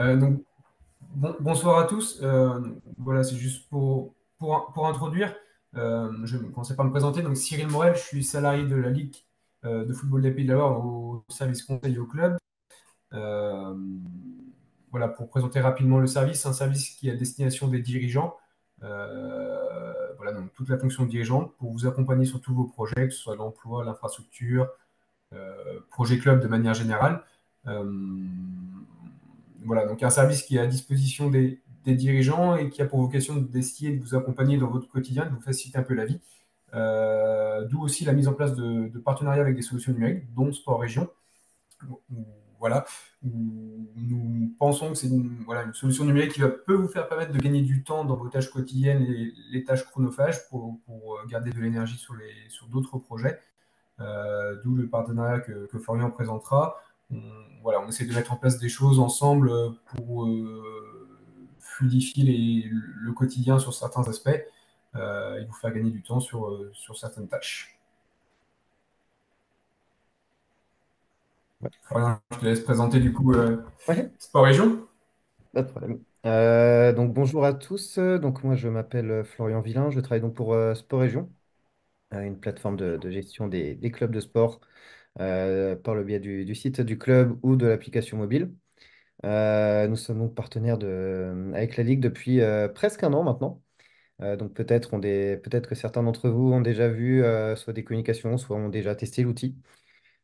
Donc, bonsoir à tous. Voilà, c'est juste pour introduire. Je vais commencer par me présenter. Donc, Cyril Morel, je suis salarié de la Ligue de football des Pays de la Loire au service conseil au club. Euh, voilà, pour présenter rapidement le service, c'est un service qui est à destination des dirigeants. Voilà, donc toute la fonction de dirigeante pour vous accompagner sur tous vos projets, que ce soit l'emploi, l'infrastructure, projet club de manière générale. Euh, voilà, donc un service qui est à disposition des dirigeants et qui a pour vocation d'essayer de vous accompagner dans votre quotidien, de vous faciliter un peu la vie. D'où aussi la mise en place de partenariats avec des solutions numériques, dont Sport Région. Voilà, nous pensons que c'est voilà, une solution numérique peut vous faire permettre de gagner du temps dans vos tâches quotidiennes et les tâches chronophages pour garder de l'énergie sur d'autres projets. D'où le partenariat que Florian présentera. On, voilà, on essaie de mettre en place des choses ensemble pour fluidifier le quotidien sur certains aspects et vous faire gagner du temps sur certaines tâches. Ouais, Florian, je te laisse présenter du coup ouais, Sport Région. pas de problème. Donc bonjour à tous. Donc moi je m'appelle Florian Villain. Je travaille donc pour Sport Région, une plateforme de gestion des clubs de sport par le biais du site du club ou de l'application mobile. Nous sommes donc partenaires avec la Ligue depuis presque un an maintenant. Donc peut-être que certains d'entre vous ont déjà vu soit des communications, soit ont déjà testé l'outil.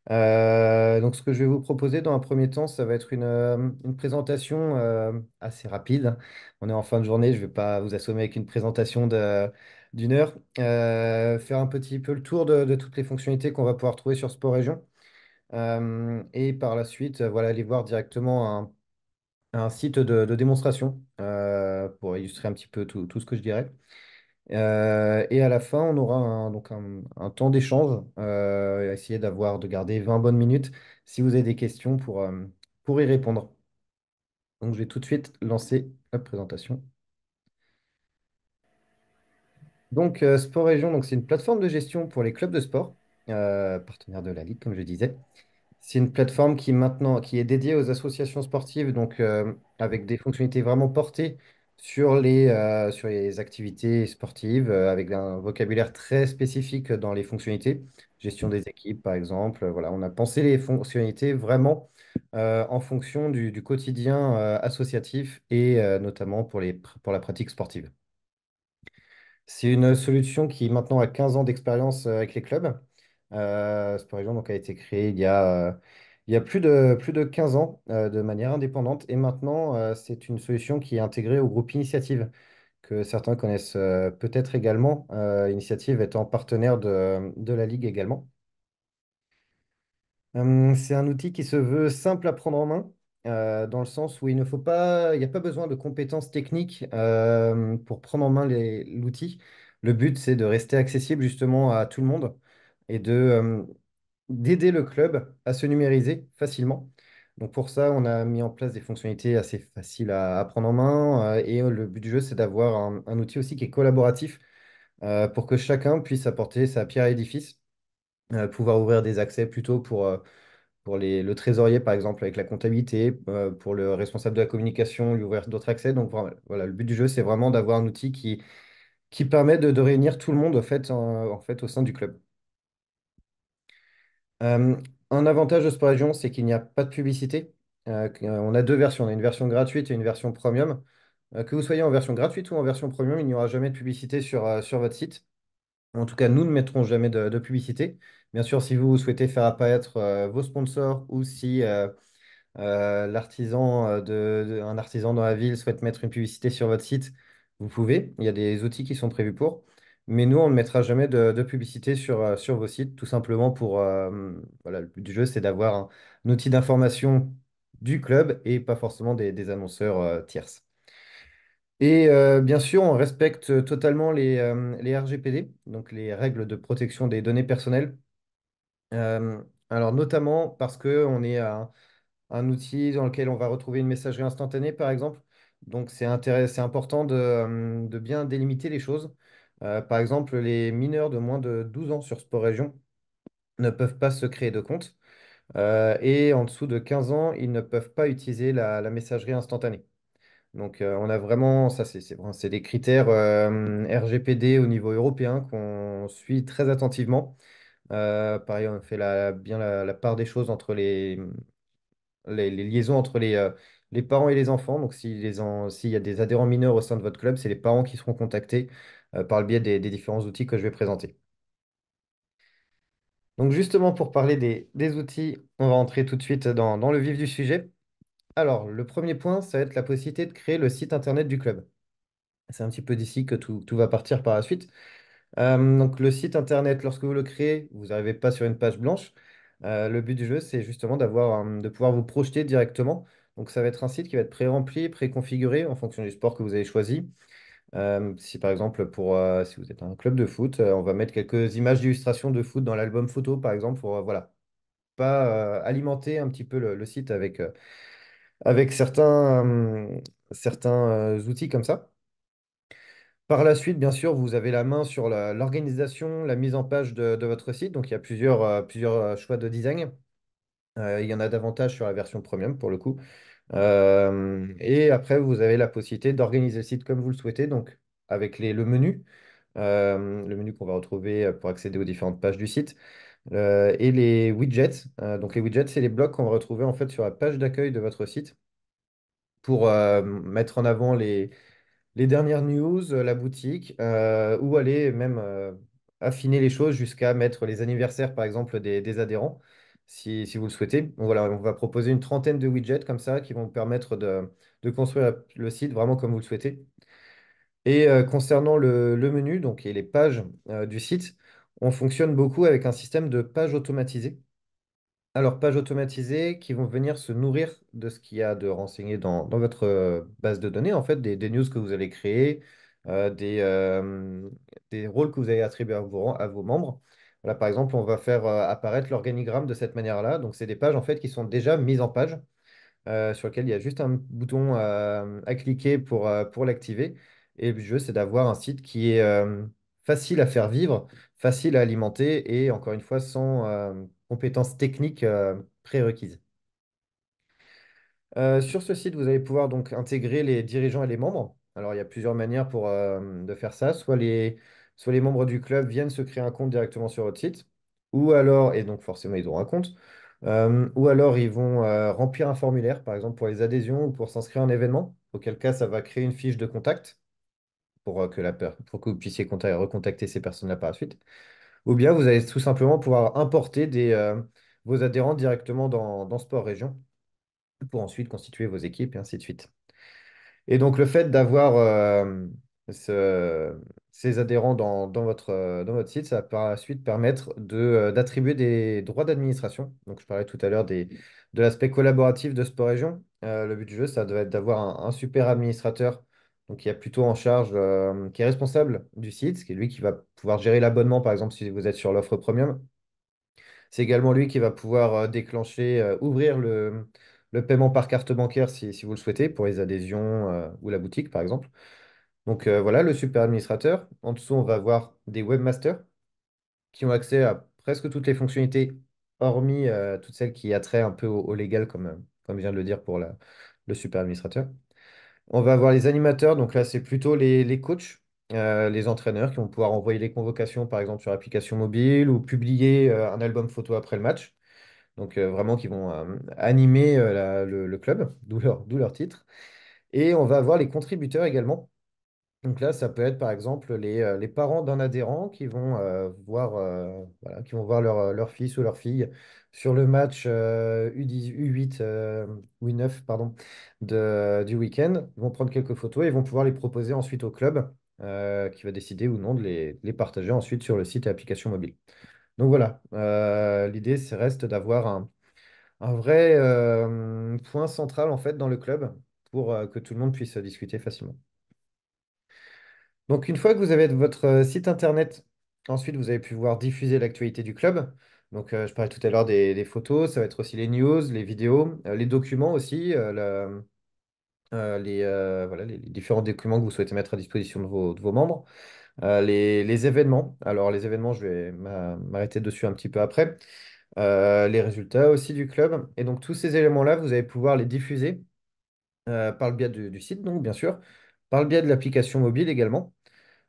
Donc, ce que je vais vous proposer dans un premier temps, ça va être une présentation assez rapide. On est en fin de journée, je ne vais pas vous assommer avec une présentation d'une heure. Faire un petit peu le tour de toutes les fonctionnalités qu'on va pouvoir trouver sur Sport Région. Et par la suite, voilà, aller voir directement un site de démonstration pour illustrer un petit peu tout ce que je dirais. Et à la fin, on aura un temps d'échange, essayer de garder 20 bonnes minutes si vous avez des questions pour y répondre. Donc, je vais tout de suite lancer la présentation. Donc, Sport Région, donc, c'est une plateforme de gestion pour les clubs de sport, partenaire de la Ligue, comme je disais. C'est une plateforme qui est dédiée aux associations sportives, donc avec des fonctionnalités vraiment portées sur les activités sportives, avec un vocabulaire très spécifique dans les fonctionnalités. Gestion des équipes, par exemple. Voilà, on a pensé les fonctionnalités vraiment en fonction du quotidien associatif et notamment pour la pratique sportive. C'est une solution qui maintenant a 15 ans d'expérience avec les clubs. Sport Région donc, a été créé il y a plus de 15 ans de manière indépendante. Et maintenant, c'est une solution qui est intégrée au groupe Initiative, que certains connaissent peut-être également. Initiative étant partenaire de la Ligue également. C'est un outil qui se veut simple à prendre en main, dans le sens où il n'y a pas besoin de compétences techniques pour prendre en main l'outil. Le but, c'est de rester accessible justement à tout le monde et d'aider le club à se numériser facilement. Donc pour ça, on a mis en place des fonctionnalités assez faciles à prendre en main. Et le but du jeu, c'est d'avoir un outil aussi qui est collaboratif pour que chacun puisse apporter sa pierre à l'édifice, pouvoir ouvrir des accès plutôt pour le trésorier, par exemple, avec la comptabilité, pour le responsable de la communication, lui ouvrir d'autres accès. Donc voilà, le but du jeu, c'est vraiment d'avoir un outil qui permet de réunir tout le monde en fait, au sein du club. Euh, un avantage de Sport Région, c'est qu'il n'y a pas de publicité. On a deux versions. On a une version gratuite et une version premium. Que vous soyez en version gratuite ou en version premium, il n'y aura jamais de publicité sur votre site. En tout cas, nous ne mettrons jamais de publicité. Bien sûr, si vous souhaitez faire apparaître vos sponsors ou si un artisan dans la ville souhaite mettre une publicité sur votre site, vous pouvez. Il y a des outils qui sont prévus pour. Mais nous, on ne mettra jamais de publicité sur vos sites, tout simplement voilà, le but du jeu, c'est d'avoir un outil d'information du club et pas forcément des annonceurs tierces. Et bien sûr, on respecte totalement les RGPD, donc les règles de protection des données personnelles. Alors notamment parce qu'on est un outil dans lequel on va retrouver une messagerie instantanée, par exemple. Donc, c'est important de bien délimiter les choses. Par exemple, les mineurs de moins de 12 ans sur Sport Région ne peuvent pas se créer de compte. Et en dessous de 15 ans, ils ne peuvent pas utiliser la messagerie instantanée. Donc, on a vraiment, ça, c'est des critères RGPD au niveau européen qu'on suit très attentivement. Pareil, on fait bien la part des choses entre les liaisons entre les parents et les enfants. Donc, s'il y a des adhérents mineurs au sein de votre club, c'est les parents qui seront contactés par le biais des différents outils que je vais présenter. Donc, justement, pour parler des outils, on va entrer tout de suite dans le vif du sujet. Alors, le premier point, ça va être la possibilité de créer le site internet du club. C'est un petit peu d'ici que tout va partir par la suite. Donc le site internet, lorsque vous le créez, vous n'arrivez pas sur une page blanche. Le but du jeu, c'est justement de pouvoir vous projeter directement. Donc ça va être un site qui va être pré-rempli, pré-configuré en fonction du sport que vous avez choisi. Si par exemple, si vous êtes un club de foot, on va mettre quelques images d'illustration de foot dans l'album photo, par exemple, pour voilà, pas alimenter un petit peu le site avec certains outils comme ça. Par la suite, bien sûr, vous avez la main sur l'organisation, la mise en page de votre site. Donc, il y a plusieurs choix de design. Il y en a davantage sur la version premium pour le coup. Et après, vous avez la possibilité d'organiser le site comme vous le souhaitez. Donc, avec le menu qu'on va retrouver pour accéder aux différentes pages du site, et les widgets. Donc, les widgets, c'est les blocs qu'on va retrouver en fait sur la page d'accueil de votre site pour mettre en avant les dernières news, la boutique, ou aller même affiner les choses jusqu'à mettre les anniversaires, par exemple, des adhérents, si vous le souhaitez. Donc voilà, on va proposer une trentaine de widgets comme ça qui vont vous permettre de construire le site vraiment comme vous le souhaitez. Et concernant le menu, donc, et les pages du site, on fonctionne beaucoup avec un système de pages automatisées. Alors, pages automatisées qui vont venir se nourrir de ce qu'il y a de renseigné dans votre base de données, en fait, des news que vous allez créer, des rôles que vous allez attribuer à vos membres. Voilà, par exemple, on va faire apparaître l'organigramme de cette manière-là. Donc, c'est des pages, en fait, qui sont déjà mises en page, sur lesquelles il y a juste un bouton à cliquer pour l'activer. Et le jeu, c'est d'avoir un site qui est facile à faire vivre, facile à alimenter et encore une fois sans compétences techniques prérequises. Sur ce site, vous allez pouvoir donc intégrer les dirigeants et les membres. Alors, il y a plusieurs manières de faire ça. Soit les membres du club viennent se créer un compte directement sur votre site, ou alors, et donc forcément, ils auront un compte, ou alors ils vont remplir un formulaire, par exemple pour les adhésions ou pour s'inscrire à un événement, auquel cas ça va créer une fiche de contact pour que vous puissiez recontacter ces personnes-là par la suite. Ou bien vous allez tout simplement pouvoir importer vos adhérents directement dans Sport Région pour ensuite constituer vos équipes et ainsi de suite. Et donc le fait d'avoir ce- ces adhérents dans votre site, ça va par la suite permettre d'attribuer des droits d'administration. Donc je parlais tout à l'heure de l'aspect collaboratif de Sport Région. Le but du jeu, ça doit être d'avoir un super administrateur donc, qui est plutôt en charge, qui est responsable du site, qui est lui qui va pouvoir gérer l'abonnement, par exemple, si vous êtes sur l'offre premium. C'est également lui qui va pouvoir ouvrir le paiement par carte bancaire si vous le souhaitez, pour les adhésions ou la boutique, par exemple. Donc voilà, le super administrateur. En dessous, on va avoir des webmasters qui ont accès à presque toutes les fonctionnalités, hormis toutes celles qui a trait un peu au légal, comme je viens de le dire pour le super administrateur. On va avoir les animateurs, donc là, c'est plutôt les coachs, les entraîneurs qui vont pouvoir envoyer les convocations, par exemple, sur l'application mobile ou publier un album photo après le match. Donc vraiment qui vont animer le club, d'où leur titre. Et on va avoir les contributeurs également. Donc là, ça peut être par exemple les parents d'un adhérent qui vont voilà, qui vont voir leur fils ou leur fille sur le match U10, U8 ou U9 pardon, du week-end. Ils vont prendre quelques photos et vont pouvoir les proposer ensuite au club qui va décider ou non de les partager ensuite sur le site et application mobile. Donc voilà, l'idée, reste d'avoir un vrai point central en fait dans le club pour que tout le monde puisse discuter facilement. Donc une fois que vous avez votre site internet, ensuite vous allez pouvoir diffuser l'actualité du club. Donc je parlais tout à l'heure des photos, ça va être aussi les news, les vidéos, les documents aussi, voilà, les différents documents que vous souhaitez mettre à disposition de vos membres. Les événements, alors les événements, je vais m'arrêter dessus un petit peu après. les résultats aussi du club. Et donc tous ces éléments-là, vous allez pouvoir les diffuser par le biais du site, donc bien sûr, par le biais de l'application mobile également.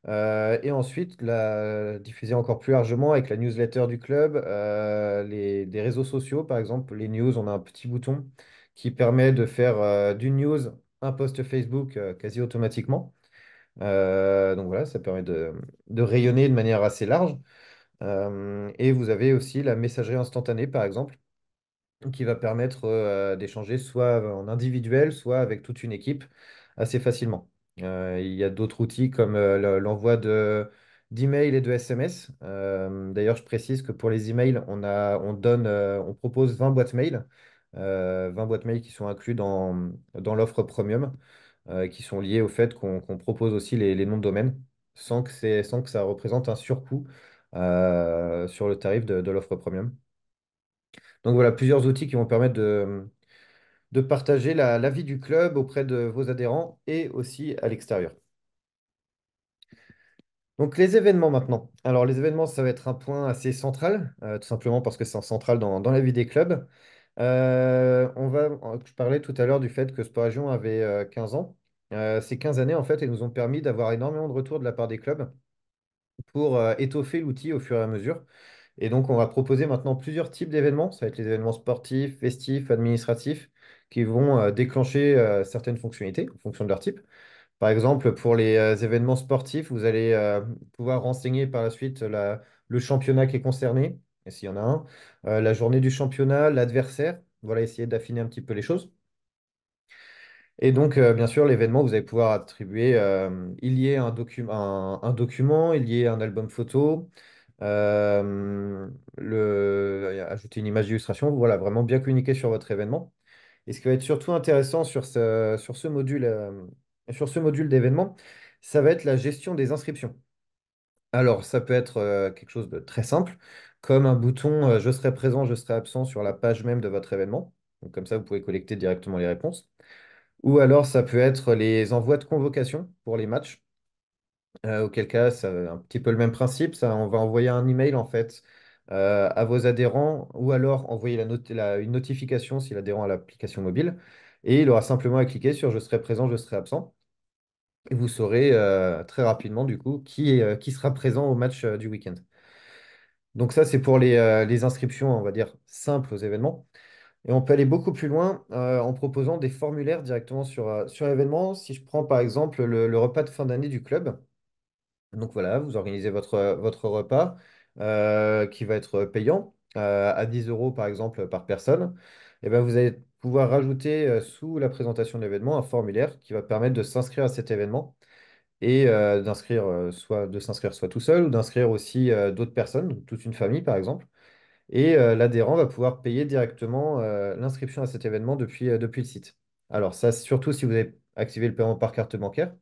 Et ensuite, la diffuser encore plus largement avec la newsletter du club, des réseaux sociaux, par exemple, les news, on a un petit bouton qui permet de faire d'une news un post Facebook quasi automatiquement. Donc voilà, ça permet de rayonner de manière assez large. Et vous avez aussi la messagerie instantanée, par exemple, qui va permettre d'échanger soit en individuel, soit avec toute une équipe assez facilement. Il y a d'autres outils comme l'envoi d'emails et de SMS. D'ailleurs, je précise que pour les emails, on propose 20 boîtes mail, 20 boîtes mail qui sont inclus dans l'offre premium, qui sont liées au fait qu'on propose aussi les noms de domaine, sans que ça représente un surcoût sur le tarif de l'offre premium. Donc voilà, plusieurs outils qui vont permettre de partager la vie du club auprès de vos adhérents et aussi à l'extérieur. Donc les événements maintenant. Alors les événements, ça va être un point assez central, tout simplement parce que c'est central dans la vie des clubs. Je parlais tout à l'heure du fait que Sport Région avait 15 ans. Ces 15 années, en fait, elles nous ont permis d'avoir énormément de retours de la part des clubs pour étoffer l'outil au fur et à mesure. Et donc, on va proposer maintenant plusieurs types d'événements. Ça va être les événements sportifs, festifs, administratifs, qui vont déclencher certaines fonctionnalités en fonction de leur type. Par exemple, pour les événements sportifs, vous allez pouvoir renseigner par la suite le championnat qui est concerné, et s'il y en a un, la journée du championnat, l'adversaire. Voilà, essayer d'affiner un petit peu les choses. Et donc, bien sûr, l'événement, vous allez pouvoir attribuer, il y ait un document, il y ait un album photo, euh, ajouter une image d'illustration, voilà, vraiment bien communiquer sur votre événement. Et ce qui va être surtout intéressant sur ce module d'événement, ça va être la gestion des inscriptions. Alors, ça peut être quelque chose de très simple, comme un bouton je serai présent, je serai absent sur la page même de votre événement. Donc, comme ça, vous pouvez collecter directement les réponses. Ou alors, ça peut être les envois de convocation pour les matchs. Auquel cas, c'est un petit peu le même principe. Ça, on va envoyer un email en fait à vos adhérents ou alors envoyer une notification si l'adhérent a l'application mobile. Et il aura simplement à cliquer sur je serai présent, je serai absent. Et vous saurez très rapidement du coup qui sera présent au match du week-end. Donc ça, c'est pour les inscriptions, on va dire, simples aux événements. Et on peut aller beaucoup plus loin en proposant des formulaires directement sur l'événement. Si je prends par exemple le repas de fin d'année du club. Donc voilà, vous organisez votre repas qui va être payant à 10 euros par exemple par personne. Et ben, vous allez pouvoir rajouter sous la présentation de l'événement un formulaire qui va permettre de s'inscrire à cet événement et de s'inscrire soit tout seul ou d'inscrire aussi d'autres personnes, donc toute une famille par exemple. Et l'adhérent va pouvoir payer directement l'inscription à cet événement depuis le site. Alors ça, surtout si vous avez activé le paiement par carte bancaire.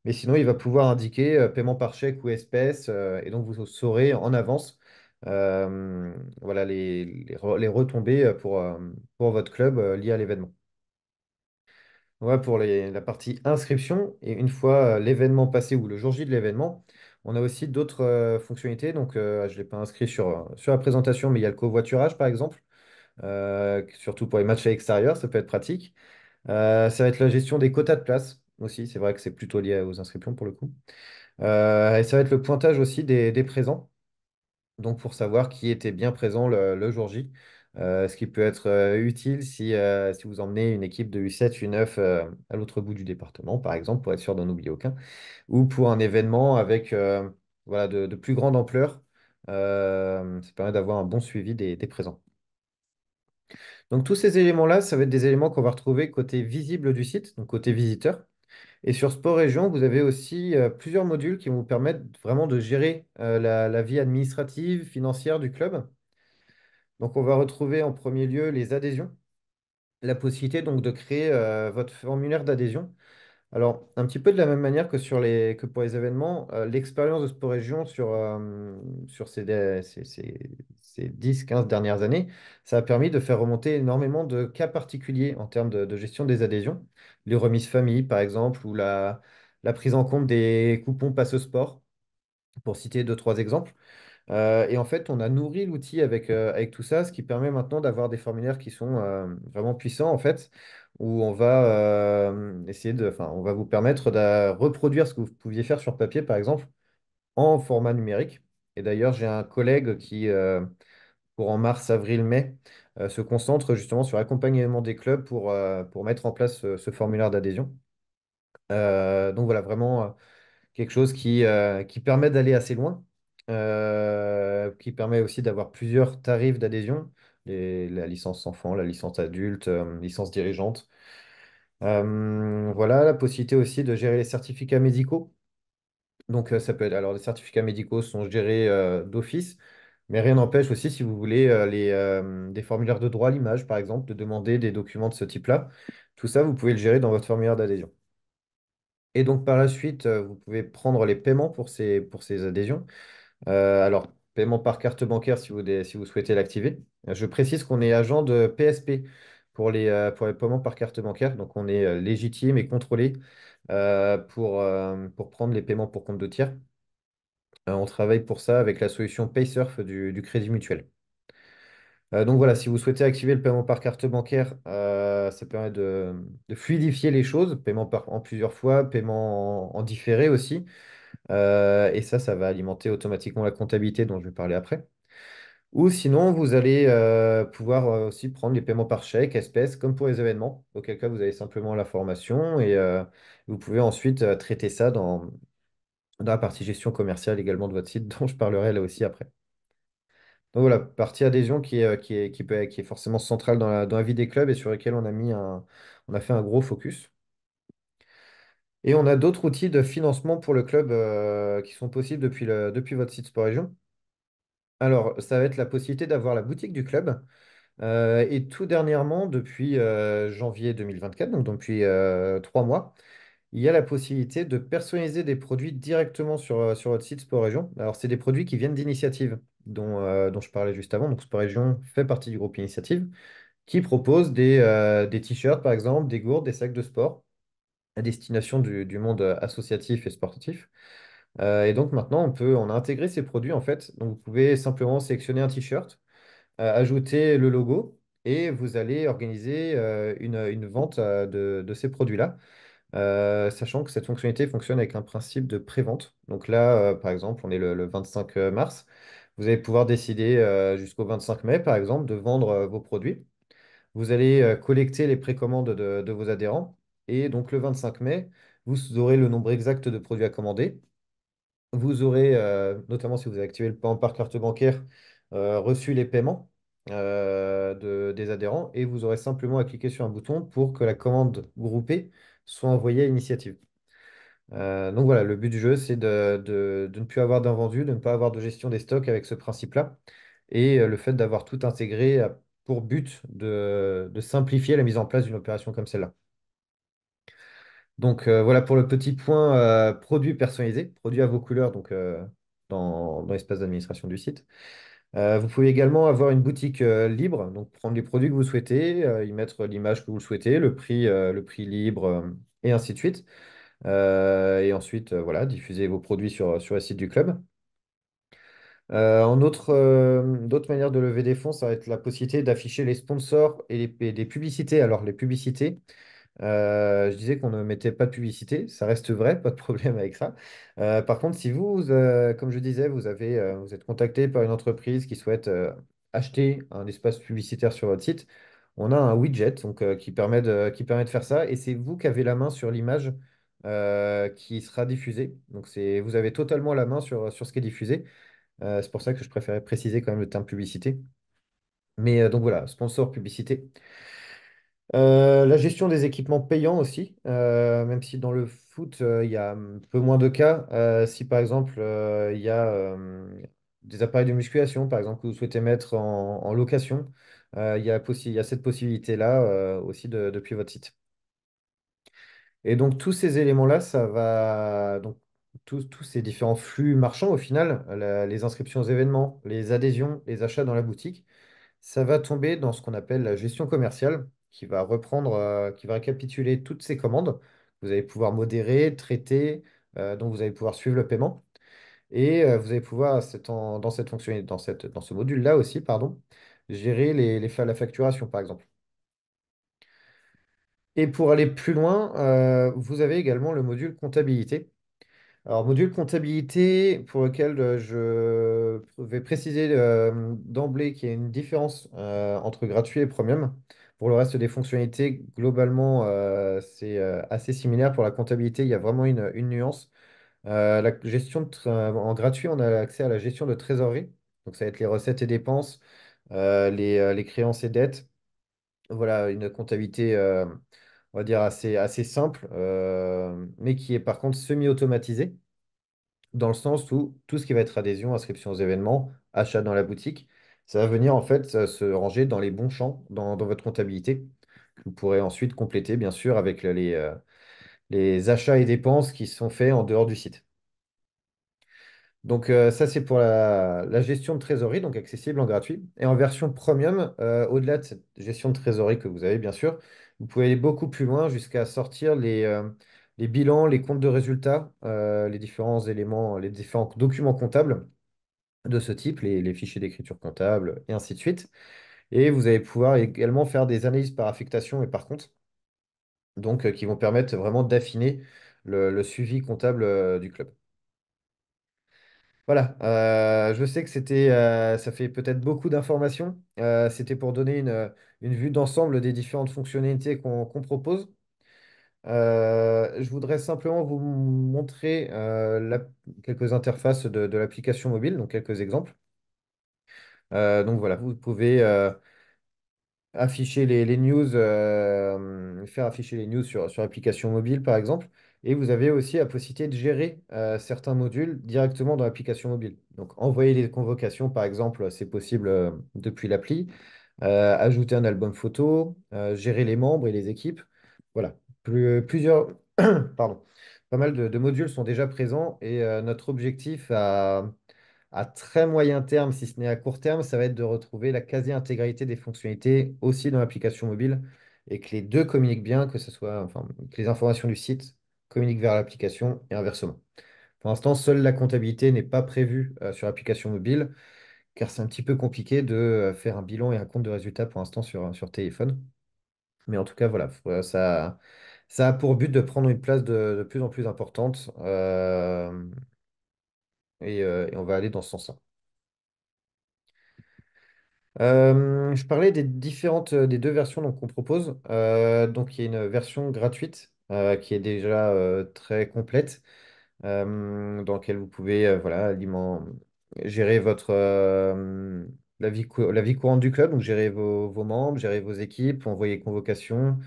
Mais sinon, il va pouvoir indiquer paiement par chèque ou espèce, et donc vous saurez en avance voilà, les retombées pour votre club liées à l'événement. Voilà pour la partie inscription. Et une fois l'événement passé ou le jour J de l'événement, on a aussi d'autres fonctionnalités. Donc, je ne l'ai pas inscrit sur la présentation, mais il y a le covoiturage, par exemple, surtout pour les matchs à l'extérieur, ça peut être pratique. Ça va être la gestion des quotas de place aussi. C'est vrai que c'est plutôt lié aux inscriptions pour le coup. Et ça va être le pointage aussi des présents, donc pour savoir qui était bien présent le jour J. Ce qui peut être utile si vous emmenez une équipe de U7, U9 à l'autre bout du département, par exemple, pour être sûr d'en oublier aucun, ou pour un événement avec voilà, de plus grande ampleur. Ça permet d'avoir un bon suivi des présents. Donc tous ces éléments-là, ça va être des éléments qu'on va retrouver côté visible du site, donc côté visiteur. Et sur Sport Région, vous avez aussi plusieurs modules qui vont vous permettre vraiment de gérer la vie administrative, financière du club. Donc, on va retrouver en premier lieu les adhésions, la possibilité donc de créer votre formulaire d'adhésion. Alors, un petit peu de la même manière que pour les événements, l'expérience de Sport Région sur ces 10-15 dernières années, ça a permis de faire remonter énormément de cas particuliers en termes de gestion des adhésions. Les remises famille, par exemple, ou la prise en compte des coupons passe sport, pour citer deux, trois exemples. Et en fait, on a nourri l'outil avec tout ça, ce qui permet maintenant d'avoir des formulaires qui sont vraiment puissants, en fait, où on va enfin, on va vous permettre de reproduire ce que vous pouviez faire sur papier, par exemple, en format numérique. Et d'ailleurs, j'ai un collègue qui, pour en mars, avril, mai, se concentre justement sur l'accompagnement des clubs pour mettre en place ce formulaire d'adhésion. Donc voilà, vraiment quelque chose qui permet d'aller assez loin, qui permet aussi d'avoir plusieurs tarifs d'adhésion, la licence enfant, la licence adulte, licence dirigeante. Voilà, la possibilité aussi de gérer les certificats médicaux. Donc ça peut être, alors les certificats médicaux sont gérés d'office, mais rien n'empêche aussi, si vous voulez, des formulaires de droit à l'image, par exemple, de demander des documents de ce type-là. Tout ça, vous pouvez le gérer dans votre formulaire d'adhésion. Et donc par la suite, vous pouvez prendre les paiements pour ces adhésions. Alors, paiement par carte bancaire si vous souhaitez l'activer. Je précise qu'on est agent de PSP pour les paiements par carte bancaire. Donc, on est légitime et contrôlé pour prendre les paiements pour compte de tiers. On travaille pour ça avec la solution PaySurf du Crédit Mutuel. Donc voilà, si vous souhaitez activer le paiement par carte bancaire, ça permet de fluidifier les choses, en plusieurs fois, paiement en différé aussi. Et ça va alimenter automatiquement la comptabilité dont je vais parler après. Ou sinon, vous allez pouvoir aussi prendre les paiements par chèque, espèces, comme pour les événements, auquel cas vous avez simplement l'information et vous pouvez ensuite traiter ça dans la partie gestion commerciale également de votre site, dont je parlerai là aussi après. Donc voilà, partie adhésion qui est forcément centrale dans la vie des clubs et sur laquelle on a fait un gros focus. Et on a d'autres outils de financement pour le club qui sont possibles depuis votre site Sport Région. Alors, ça va être la possibilité d'avoir la boutique du club. Et tout dernièrement, depuis janvier 2024, donc depuis 3 mois, il y a la possibilité de personnaliser des produits directement sur votre site Sport Région. Alors, c'est des produits qui viennent d'Initiative, dont je parlais juste avant. Donc, Sport Région fait partie du groupe Initiative, qui propose des t-shirts, par exemple, des gourdes, des sacs de sport à destination du monde associatif et sportif. Et donc, maintenant, on a intégré ces produits, en fait. Donc, vous pouvez simplement sélectionner un t-shirt, ajouter le logo et vous allez organiser une vente de ces produits-là, sachant que cette fonctionnalité fonctionne avec un principe de pré-vente. Donc là, par exemple, on est le 25 mars. Vous allez pouvoir décider jusqu'au 25 mai, par exemple, de vendre vos produits. Vous allez collecter les précommandes de vos adhérents. Et donc le 25 mai, vous aurez le nombre exact de produits à commander. Vous aurez, notamment si vous avez activé le paiement par carte bancaire, reçu les paiements des adhérents et vous aurez simplement à cliquer sur un bouton pour que la commande groupée soit envoyée à Initiative. Donc voilà, le but du jeu, c'est de ne plus avoir d'invendu, de ne pas avoir de gestion des stocks avec ce principe-là. Et le fait d'avoir tout intégré a pour but de simplifier la mise en place d'une opération comme celle-là. Donc voilà pour le petit point produit personnalisé, produit à vos couleurs donc, dans l'espace d'administration du site. Vous pouvez également avoir une boutique libre, donc prendre les produits que vous souhaitez, y mettre l'image que vous souhaitez, le prix libre et ainsi de suite. Et ensuite, voilà, diffuser vos produits sur le site du club. D'autres manières de lever des fonds, ça va être la possibilité d'afficher les sponsors et des publicités. Alors, les publicités, je disais qu'on ne mettait pas de publicité, ça reste vrai, pas de problème avec ça. Par contre, si comme je disais, vous êtes contacté par une entreprise qui souhaite acheter un espace publicitaire sur votre site, on a un widget donc, qui permet de faire ça et c'est vous qui avez la main sur l'image qui sera diffusée. Donc, vous avez totalement la main sur ce qui est diffusé. C'est pour ça que je préférais préciser quand même le terme publicité. Mais donc voilà, sponsor, publicité. La gestion des équipements payants aussi, même si dans le foot, il y a un peu moins de cas. Si par exemple, il y a des appareils de musculation, par exemple, que vous souhaitez mettre en location, il y a cette possibilité-là aussi depuis votre site. Et donc, tous ces éléments-là, ça va. Donc, tous ces différents flux marchands, au final, les inscriptions aux événements, les adhésions, les achats dans la boutique, ça va tomber dans ce qu'on appelle la gestion commerciale, qui va récapituler toutes ces commandes. Vous allez pouvoir modérer, traiter, donc vous allez pouvoir suivre le paiement. Et vous allez pouvoir, dans cette fonctionnalité, dans ce module-là aussi, pardon, gérer la facturation, par exemple. Et pour aller plus loin, vous avez également le module comptabilité. Alors, module comptabilité pour lequel je vais préciser d'emblée qu'il y a une différence entre gratuit et premium. Pour le reste des fonctionnalités, globalement, c'est assez similaire. Pour la comptabilité, il y a vraiment une nuance. La gestion en gratuit, on a accès à la gestion de trésorerie. Donc, ça va être les recettes et dépenses, les créances et dettes. Voilà, une comptabilité, on va dire, assez simple, mais qui est par contre semi-automatisée dans le sens où tout ce qui va être adhésion, inscription aux événements, achat dans la boutique, ça va venir en fait se ranger dans les bons champs dans votre comptabilité. Vous pourrez ensuite compléter, bien sûr, avec les achats et dépenses qui sont faits en dehors du site. Donc ça, c'est pour la gestion de trésorerie, donc accessible en gratuit. Et en version premium, au-delà de cette gestion de trésorerie que vous avez, bien sûr, vous pouvez aller beaucoup plus loin jusqu'à sortir les bilans, les comptes de résultats, les différents éléments, les différents documents comptables de ce type, les fichiers d'écriture comptable, et ainsi de suite. Et vous allez pouvoir également faire des analyses par affectation et par compte, donc qui vont permettre vraiment d'affiner le suivi comptable du club. Voilà, je sais que ça fait peut-être beaucoup d'informations. C'était pour donner une vue d'ensemble des différentes fonctionnalités qu'on propose. Je voudrais simplement vous montrer quelques interfaces de l'application mobile, donc quelques exemples. Donc voilà, vous pouvez afficher les news, faire afficher les news sur l'application mobile, par exemple. Et vous avez aussi la possibilité de gérer certains modules directement dans l'application mobile. Donc, envoyer les convocations, par exemple, c'est possible depuis l'appli. Ajouter un album photo, gérer les membres et les équipes. Voilà, plusieurs, pardon, pas mal de modules sont déjà présents et notre objectif à très moyen terme, si ce n'est à court terme, ça va être de retrouver la quasi-intégralité des fonctionnalités aussi dans l'application mobile et que les deux communiquent bien, que ce soit, enfin, que les informations du site communiquent vers l'application et inversement. Pour l'instant, seule la comptabilité n'est pas prévue sur l'application mobile, car c'est un petit peu compliqué de faire un bilan et un compte de résultats pour l'instant sur téléphone. Mais en tout cas, voilà, ça a pour but de prendre une place de plus en plus importante et on va aller dans ce sens-là. Je parlais des deux versions donc, qu'on propose. Donc, il y a une version gratuite qui est déjà très complète, dans laquelle vous pouvez voilà, gérer la vie courante du club, donc gérer vos membres, gérer vos équipes, envoyer convocations,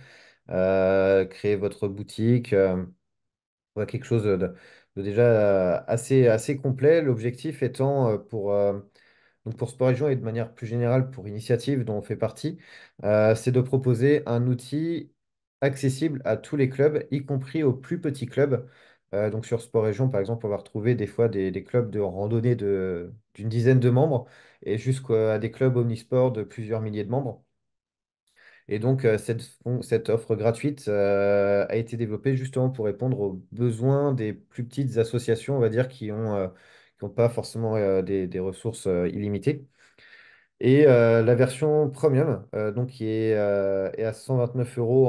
créer votre boutique. Voilà, quelque chose de déjà assez complet. L'objectif étant donc pour Sport Région et de manière plus générale pour Initiative dont on fait partie, c'est de proposer un outil accessible à tous les clubs, y compris aux plus petits clubs. Donc sur Sport Région, par exemple, on va retrouver des fois des clubs de randonnée d'une dizaine de membres et jusqu'à des clubs omnisports de plusieurs milliers de membres. Et donc, cette offre gratuite a été développée justement pour répondre aux besoins des plus petites associations, on va dire, qui ont pas forcément des ressources illimitées. Et la version premium, donc est à 129 euros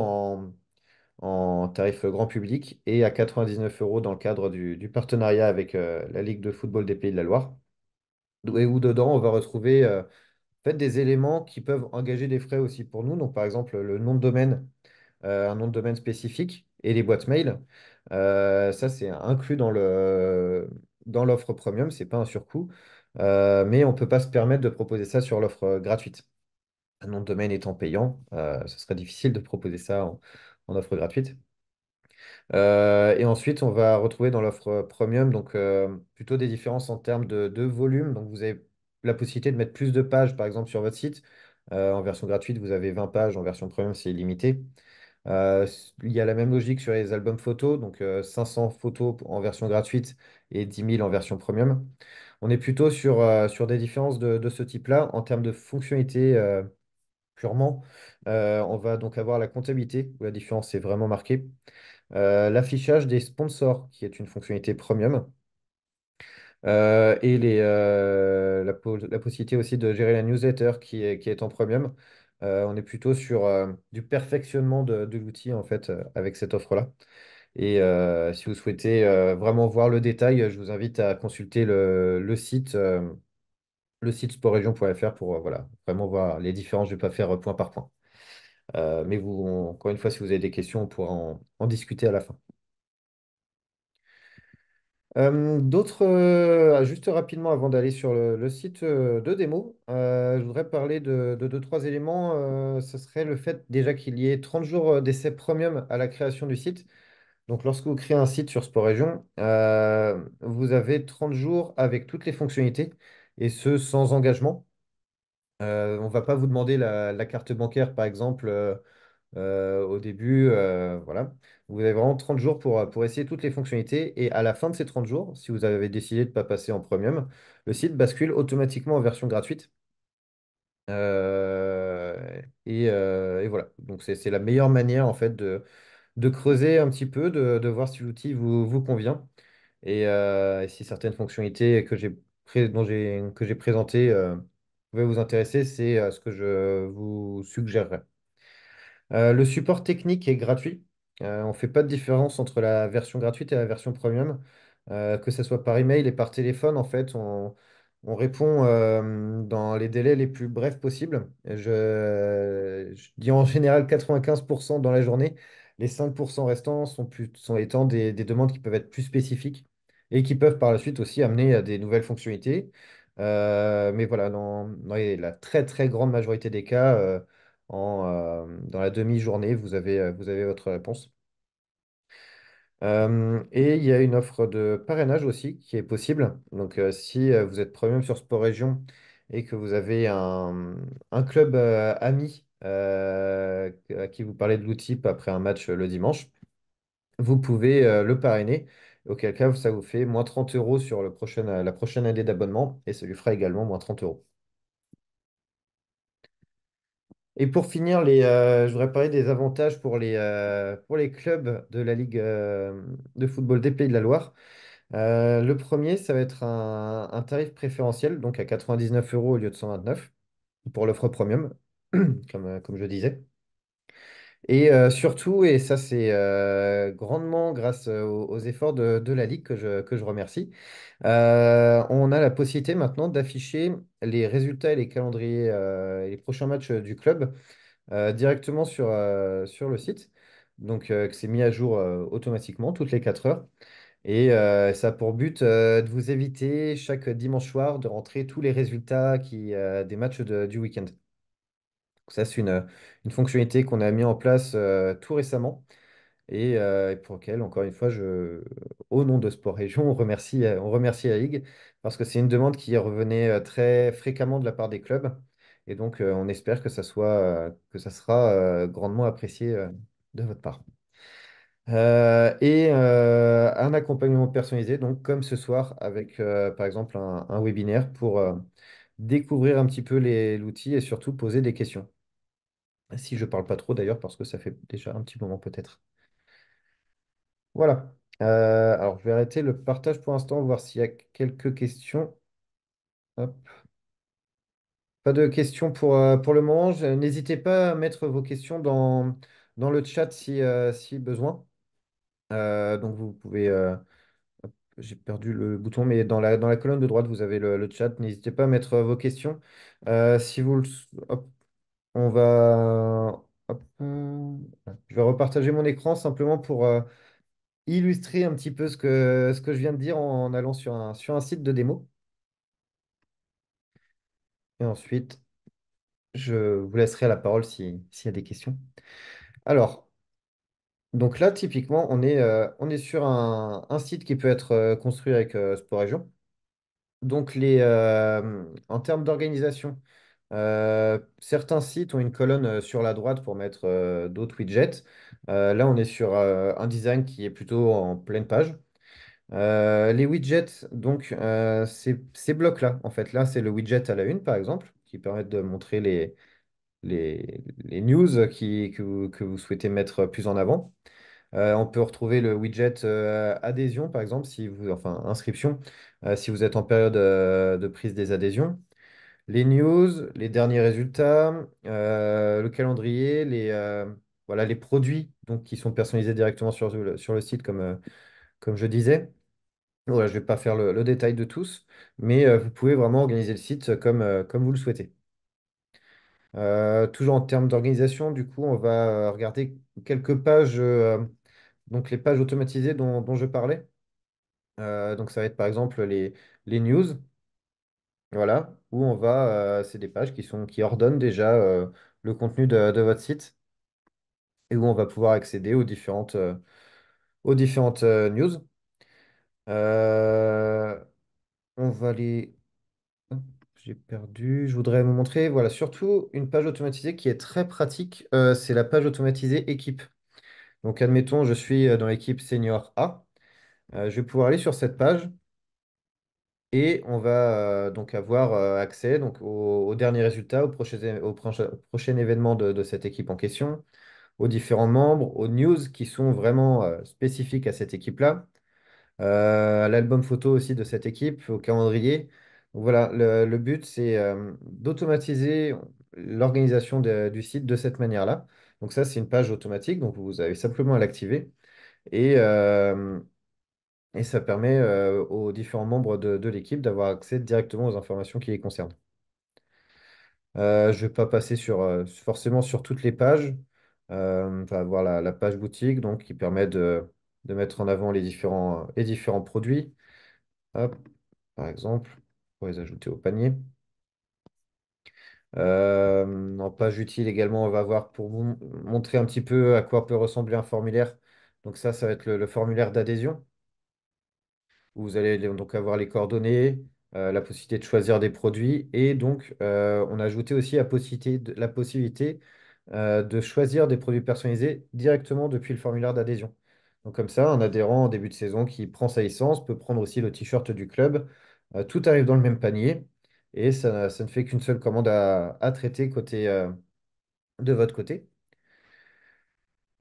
en tarif grand public et à 99 euros dans le cadre du partenariat avec la Ligue de football des Pays de la Loire. Et où dedans, on va retrouver fait, des éléments qui peuvent engager des frais aussi pour nous. Donc, par exemple, le nom de domaine, un nom de domaine spécifique et les boîtes mail. Ça, c'est inclus dans l'offre premium, c'est pas un surcoût. Mais on ne peut pas se permettre de proposer ça sur l'offre gratuite. Un nom de domaine étant payant, ce serait difficile de proposer ça en offre gratuite. Et ensuite, on va retrouver dans l'offre premium donc, plutôt des différences en termes de volume. Donc, vous avez la possibilité de mettre plus de pages, par exemple, sur votre site. En version gratuite, vous avez 20 pages. En version premium, c'est illimité. Il y a la même logique sur les albums photos. Donc, 500 photos en version gratuite et 10 000 en version premium. On est plutôt sur des différences de ce type-là. En termes de fonctionnalité purement, on va donc avoir la comptabilité, où la différence est vraiment marquée. L'affichage des sponsors, qui est une fonctionnalité premium. Et la possibilité aussi de gérer la newsletter qui est en premium. On est plutôt sur du perfectionnement de l'outil en fait avec cette offre-là. Et si vous souhaitez vraiment voir le détail, je vous invite à consulter le site sportregion.fr pour voilà, vraiment voir les différences. Je ne vais pas faire point par point. Mais encore une fois, si vous avez des questions, on pourra en discuter à la fin. Juste rapidement avant d'aller sur le site de démo, je voudrais parler de deux, trois éléments. Ce serait le fait déjà qu'il y ait 30 jours d'essai premium à la création du site. Donc, lorsque vous créez un site sur Sport Région, vous avez 30 jours avec toutes les fonctionnalités et ce sans engagement. On ne va pas vous demander la carte bancaire, par exemple, au début. Voilà. Vous avez vraiment 30 jours pour essayer toutes les fonctionnalités. Et à la fin de ces 30 jours, si vous avez décidé de ne pas passer en premium, le site bascule automatiquement en version gratuite. Et voilà. Donc, c'est la meilleure manière, en fait, de creuser un petit peu, de voir si l'outil vous convient. Et si certaines fonctionnalités que j'ai présentées pouvaient vous intéresser, c'est ce que je vous suggérerais. Le support technique est gratuit. On ne fait pas de différence entre la version gratuite et la version premium. Que ce soit par email et par téléphone, en fait, on répond dans les délais les plus brefs possibles. Je dis en général 95% dans la journée. Les 5% restants sont étant des demandes qui peuvent être plus spécifiques et qui peuvent par la suite aussi amener à des nouvelles fonctionnalités. Mais voilà, dans la très très grande majorité des cas, dans la demi-journée, vous avez votre réponse. Et il y a une offre de parrainage aussi qui est possible. Donc, si vous êtes premium sur Sport Région et que vous avez un club ami à qui vous parlez de l'outil après un match le dimanche, vous pouvez le parrainer. Auquel cas, ça vous fait moins 30 euros sur la prochaine année d'abonnement et ça lui fera également moins 30 euros. Et pour finir, je voudrais parler des avantages pour les clubs de la Ligue de football des Pays de la Loire. Le premier, ça va être un tarif préférentiel, donc à 99 euros au lieu de 129 pour l'offre premium, comme je disais. Et surtout, et ça c'est grandement grâce aux efforts de la Ligue que je remercie, on a la possibilité maintenant d'afficher les résultats et les calendriers et les prochains matchs du club directement sur le site. Donc, que c'est mis à jour automatiquement toutes les 4 heures. Et ça a pour but de vous éviter chaque dimanche soir de rentrer tous les résultats des matchs du week-end. Donc ça, c'est une fonctionnalité qu'on a mis en place tout récemment et pour lequel, encore une fois, au nom de Sport Région, on remercie la Ligue parce que c'est une demande qui revenait très fréquemment de la part des clubs. Et donc, on espère que ça sera grandement apprécié de votre part. Et un accompagnement personnalisé, donc comme ce soir, avec par exemple un webinaire pour découvrir un petit peu l'outil et surtout poser des questions. Si je parle pas trop d'ailleurs, parce que ça fait déjà un petit moment peut-être. Voilà. Alors, je vais arrêter le partage pour l'instant, voir s'il y a quelques questions. Hop. Pas de questions pour le moment. N'hésitez pas à mettre vos questions dans le chat si besoin. Donc, vous pouvez. J'ai perdu le bouton, mais dans la colonne de droite, vous avez le chat. N'hésitez pas à mettre vos questions. Si vous hop, on va. Hop, je vais repartager mon écran simplement pour illustrer un petit peu ce que je viens de dire en allant sur un site de démo. Et ensuite, je vous laisserai la parole s'il y a des questions. Alors, donc là, typiquement, on est sur un site qui peut être construit avec Sport Région. Donc, en termes d'organisation, certains sites ont une colonne sur la droite pour mettre d'autres widgets. Là, on est sur un design qui est plutôt en pleine page. Les widgets, donc, ces blocs-là, en fait, là, c'est le widget à la une, par exemple, qui permet de montrer les news que vous souhaitez mettre plus en avant. On peut retrouver le widget adhésion, par exemple, si vous, enfin inscription, si vous êtes en période de prise des adhésions. Les news, les derniers résultats, le calendrier, voilà, les produits donc, qui sont personnalisés directement sur le site, comme je disais. Voilà, je ne vais pas faire le détail de tous, mais vous pouvez vraiment organiser le site comme vous le souhaitez. Toujours en termes d'organisation, du coup, on va regarder quelques pages, donc les pages automatisées dont je parlais. Donc ça va être par exemple les news, voilà, où c'est des pages qui ordonnent déjà le contenu de votre site et où on va pouvoir accéder aux différentes news. Euh, on va les Hop, j'ai perdu. Je voudrais vous montrer, voilà, surtout une page automatisée qui est très pratique. C'est la page automatisée équipe. Donc, admettons, je suis dans l'équipe senior A. Je vais pouvoir aller sur cette page et on va donc avoir accès donc, aux derniers résultats, au prochain événement de cette équipe en question, aux différents membres, aux news qui sont vraiment spécifiques à cette équipe-là, à l'album photo aussi de cette équipe, au calendrier. Donc voilà, le but, c'est d'automatiser l'organisation du site de cette manière-là. Donc ça, c'est une page automatique, donc vous avez simplement à l'activer. Et, euh, et ça permet aux différents membres de l'équipe d'avoir accès directement aux informations qui les concernent. Je ne vais pas passer forcément sur toutes les pages. On va avoir la page boutique donc, qui permet de mettre en avant les différents produits. Hop, par exemple, pour les ajouter au panier. En page utile également, on va voir pour vous montrer un petit peu à quoi peut ressembler un formulaire. Donc ça va être le formulaire d'adhésion, où vous allez donc avoir les coordonnées, la possibilité de choisir des produits. Et donc, on a ajouté aussi la possibilité de choisir des produits personnalisés directement depuis le formulaire d'adhésion. Donc comme ça, un adhérent en début de saison qui prend sa licence peut prendre aussi le t-shirt du club. Tout arrive dans le même panier et ça ne fait qu'une seule commande à traiter de votre côté.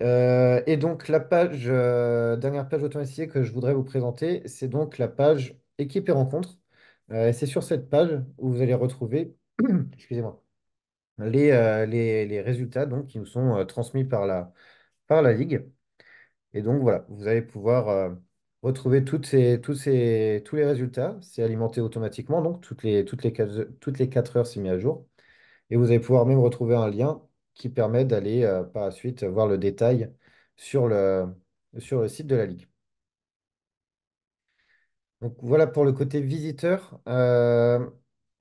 Et donc la dernière page automatisée que je voudrais vous présenter, c'est donc la page équipe et rencontres. Et c'est sur cette page où vous allez retrouver, excusez-moi, les résultats donc, qui nous sont transmis par la Ligue. Et donc voilà, vous allez pouvoir retrouver tous les résultats. C'est alimenté automatiquement, donc toutes les 4 heures, c'est mis à jour. Et vous allez pouvoir même retrouver un lien qui permet d'aller par la suite voir le détail sur le site de la Ligue. Donc voilà pour le côté visiteur.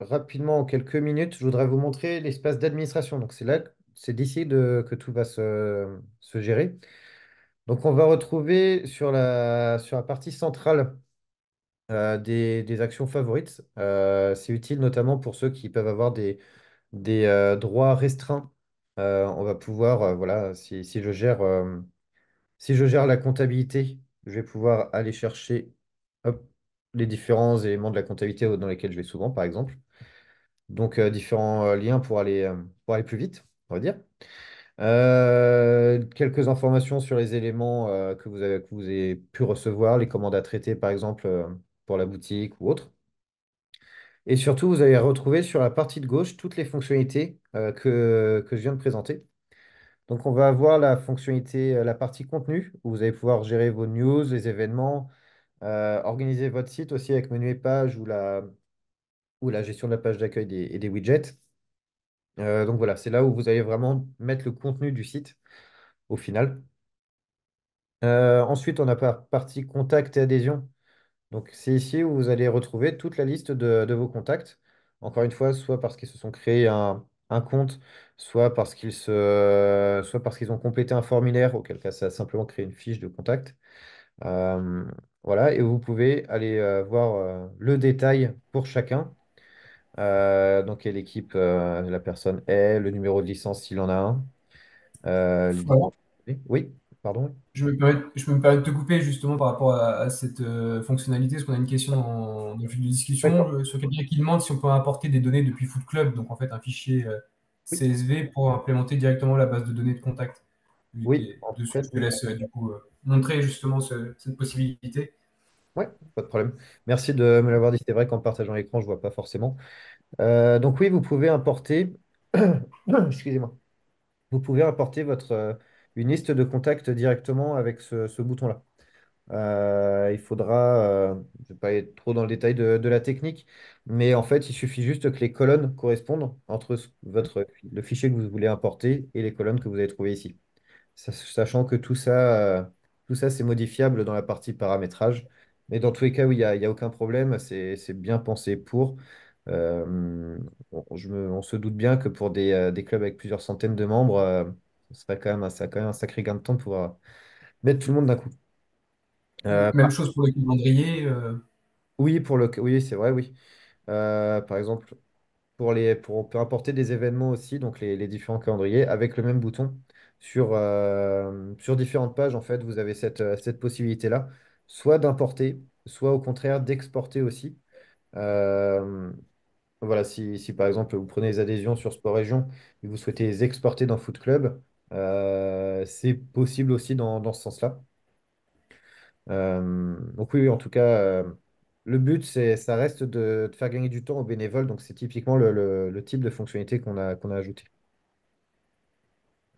Rapidement, en quelques minutes, je voudrais vous montrer l'espace d'administration. Donc c'est d'ici que tout va se gérer. Donc on va retrouver sur la partie centrale des actions favorites. C'est utile notamment pour ceux qui peuvent avoir des droits restreints. On va pouvoir, voilà, si je gère la comptabilité, je vais pouvoir aller chercher hop, les différents éléments de la comptabilité dans lesquels je vais souvent, par exemple. Donc, différents liens pour aller plus vite, on va dire. Quelques informations sur les éléments que vous avez pu recevoir, les commandes à traiter, par exemple, pour la boutique ou autre. Et surtout, vous allez retrouver sur la partie de gauche toutes les fonctionnalités que je viens de présenter. Donc, on va avoir la fonctionnalité, la partie contenu, où vous allez pouvoir gérer vos news, les événements, organiser votre site aussi avec menu et page ou la gestion de la page d'accueil et des widgets. Donc voilà, c'est là où vous allez vraiment mettre le contenu du site au final. Ensuite, on a partie contact et adhésion. Donc, c'est ici où vous allez retrouver toute la liste de vos contacts. Encore une fois, soit parce qu'ils se sont créés un compte, soit parce qu'ils ont complété un formulaire, auquel cas ça a simplement créé une fiche de contact. Euh, voilà, et vous pouvez aller voir le détail pour chacun. Donc, quelle équipe la personne est, le numéro de licence s'il en a un. Les Voilà. Oui, pardon. Je me permets de te couper justement par rapport à cette fonctionnalité, parce qu'on a une question dans le fil de discussion D'accord. sur quelqu'un qui demande si on peut importer des données depuis Foot Club, donc en fait un fichier Oui. CSV pour implémenter directement la base de données de contact. Oui, Et en dessus, fait, je te laisse du coup montrer justement cette possibilité. ouais, pas de problème. Merci de me l'avoir dit. C'est vrai qu'en partageant l'écran, je vois pas forcément. Donc oui, vous pouvez importer, excusez-moi, vous pouvez importer une liste de contacts directement avec ce bouton-là. Il faudra, je ne vais pas être trop dans le détail de la technique, mais en fait, il suffit juste que les colonnes correspondent entre le fichier que vous voulez importer et les colonnes que vous avez trouvées ici. Sachant que tout ça, c'est modifiable dans la partie paramétrage. Mais dans tous les cas, oui, il y a aucun problème. C'est bien pensé pour. On se doute bien que pour des clubs avec plusieurs centaines de membres, ce serait ça a quand même un sacré gain de temps de pouvoir mettre tout le monde d'un coup. Euh, Même chose pour le calendrier. oui, oui, c'est vrai, oui. Par exemple, on peut importer des événements aussi, donc les différents calendriers, avec le même bouton. Sur différentes pages, en fait, vous avez cette possibilité-là, soit d'importer, soit au contraire d'exporter aussi. Euh, voilà, si par exemple vous prenez les adhésions sur Sport Région et vous souhaitez les exporter dans Foot Club, c'est possible aussi dans ce sens-là. Donc oui, en tout cas, le but, ça reste de faire gagner du temps aux bénévoles. Donc c'est typiquement le type de fonctionnalité qu'on a ajouté.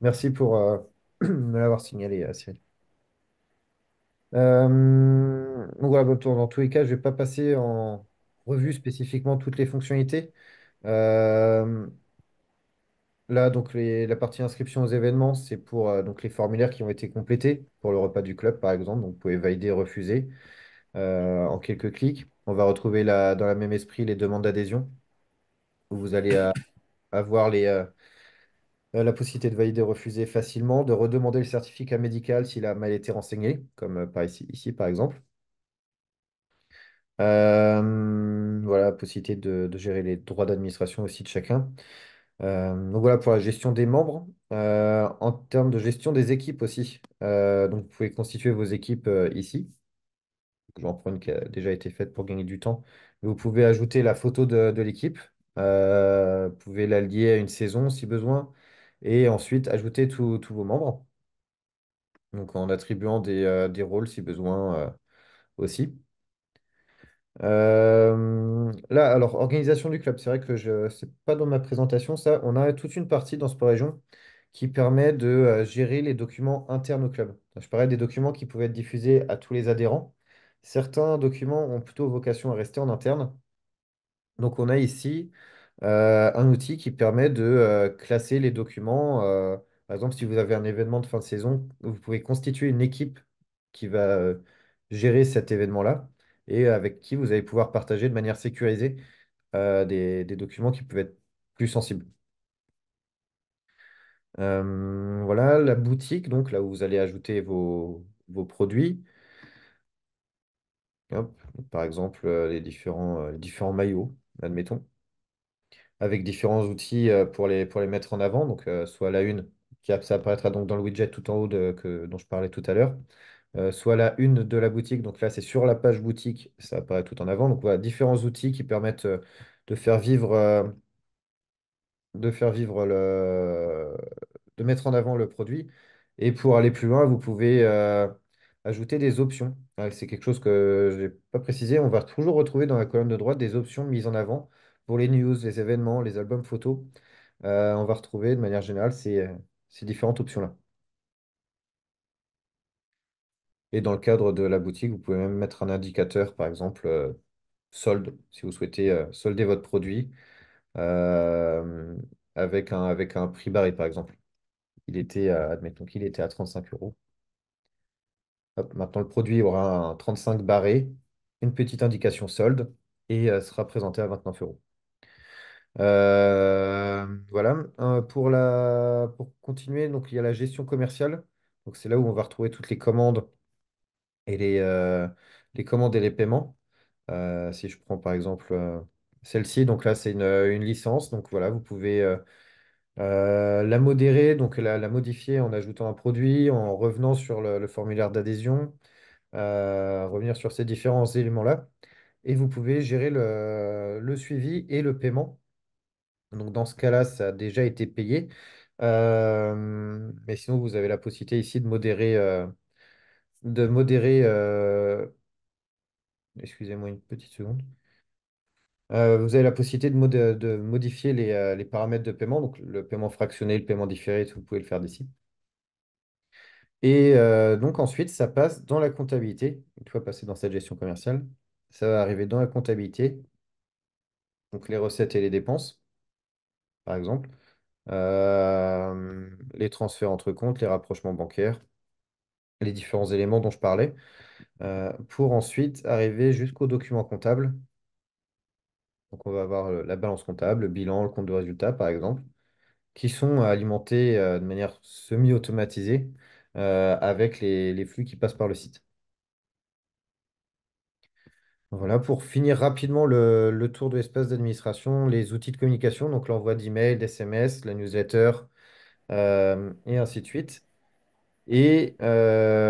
Merci pour me l'avoir signalé, Cyril. Donc voilà, bon, dans tous les cas, je ne vais pas passer en revue spécifiquement toutes les fonctionnalités. Euh, Là, donc la partie inscription aux événements, c'est pour donc les formulaires qui ont été complétés pour le repas du club, par exemple. Donc vous pouvez valider, refuser. En quelques clics. On va retrouver dans le même esprit les demandes d'adhésion, où vous allez avoir la possibilité de valider, refuser facilement, de redemander le certificat médical s'il a mal été renseigné, comme par ici, par exemple. Voilà, possibilité de gérer les droits d'administration aussi de chacun. Donc voilà pour la gestion des membres. En termes de gestion des équipes aussi, donc vous pouvez constituer vos équipes ici. J'en prends une qui a déjà été faite pour gagner du temps. Vous pouvez ajouter la photo de l'équipe. Vous pouvez la lier à une saison si besoin. Et ensuite ajouter tous vos membres. Donc en attribuant des rôles si besoin aussi. Là, alors, organisation du club. C'est vrai que c'est pas dans ma présentation, ça. On a toute une partie dans Sport Région qui permet de gérer les documents internes au club. Je parlais des documents qui pouvaient être diffusés à tous les adhérents. Certains documents ont plutôt vocation à rester en interne. Donc, on a ici un outil qui permet de classer les documents. Par exemple, si vous avez un événement de fin de saison, vous pouvez constituer une équipe qui va gérer cet événement-là et avec qui vous allez pouvoir partager de manière sécurisée des documents qui peuvent être plus sensibles. Voilà, la boutique, donc là où vous allez ajouter vos produits. Hop, par exemple, les différents maillots, admettons, avec différents outils pour les mettre en avant. Donc, soit la une, ça apparaîtra donc dans le widget tout en haut dont je parlais tout à l'heure. Soit la une de la boutique. Donc là, c'est sur la page boutique, ça apparaît tout en avant. Donc voilà, différents outils qui permettent de faire vivre, euh, de faire vivre de mettre en avant le produit. Et pour aller plus loin, vous pouvez ajouter des options. C'est quelque chose que je n'ai pas précisé. On va toujours retrouver dans la colonne de droite des options mises en avant pour les news, les événements, les albums photos. On va retrouver de manière générale ces différentes options-là. Et dans le cadre de la boutique, vous pouvez même mettre un indicateur, par exemple, solde, si vous souhaitez solder votre produit euh, avec un prix barré, par exemple. Admettons qu'il était à 35 euros. Hop, maintenant, le produit aura un 35 barré, une petite indication solde et sera présenté à 29 euros. Voilà. Pour continuer, donc, il y a la gestion commerciale. Donc, c'est là où on va retrouver toutes et les commandes et les paiements. Si je prends par exemple celle-ci, donc là, c'est une licence. Donc voilà, vous pouvez la modérer, donc la modifier en ajoutant un produit, en revenant sur le formulaire d'adhésion, revenir sur ces différents éléments-là. Et vous pouvez gérer le suivi et le paiement. Donc dans ce cas-là, ça a déjà été payé. Mais sinon, vous avez la possibilité ici de modérer, excusez-moi une petite seconde. Vous avez la possibilité de modifier les paramètres de paiement, donc le paiement fractionné, le paiement différé, vous pouvez le faire d'ici. Et donc ensuite, ça passe dans la comptabilité. Une fois passé dans cette gestion commerciale, ça va arriver dans la comptabilité, donc les recettes et les dépenses, par exemple, les transferts entre comptes, les rapprochements bancaires, les différents éléments dont je parlais, pour ensuite arriver jusqu'au document comptable. Donc on va avoir la balance comptable, le bilan, le compte de résultat, par exemple, qui sont alimentés de manière semi-automatisée avec les flux qui passent par le site. Voilà, pour finir rapidement le tour de l'espace d'administration, les outils de communication, donc l'envoi d'emails, d'SMS, la newsletter, et ainsi de suite. Et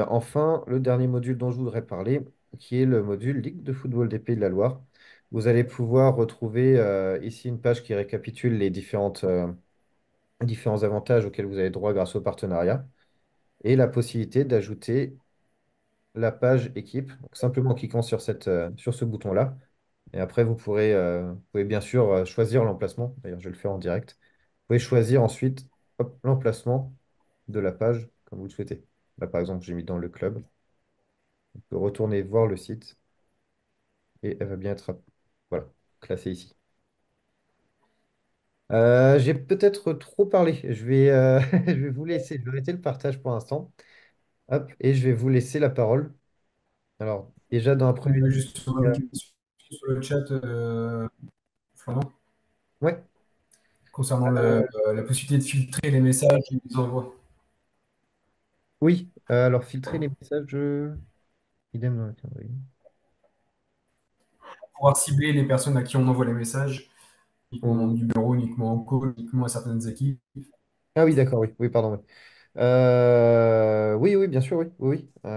enfin, le dernier module dont je voudrais parler, qui est le module Ligue de football des Pays de la Loire. Vous allez pouvoir retrouver ici une page qui récapitule les différents avantages auxquels vous avez droit grâce au partenariat et la possibilité d'ajouter la page équipe, donc simplement en cliquant sur ce bouton-là. Et après, vous pouvez bien sûr choisir l'emplacement. D'ailleurs, je vais le faire en direct. Vous pouvez choisir ensuite hop, l'emplacement de la page comme vous le souhaitez. Là, par exemple, j'ai mis dans le club. On peut retourner voir le site et elle va bien être voilà, classée ici. J'ai peut-être trop parlé. Je vais vous laisser. Je vais arrêter le partage pour l'instant. Hop, et je vais vous laisser la parole. Alors, déjà, dans un premier temps, Juste sur le chat, Florent, ouais, concernant la possibilité de filtrer les messages et les envois. oui. Alors, filtrer les messages, idem dans le calendrier. Pouvoir cibler les personnes à qui on envoie les messages, uniquement membres Ou- du bureau, uniquement en call, uniquement à certaines équipes. Ah oui, d'accord, oui, oui, pardon. Oui. Oui, oui, bien sûr, oui, oui, oui.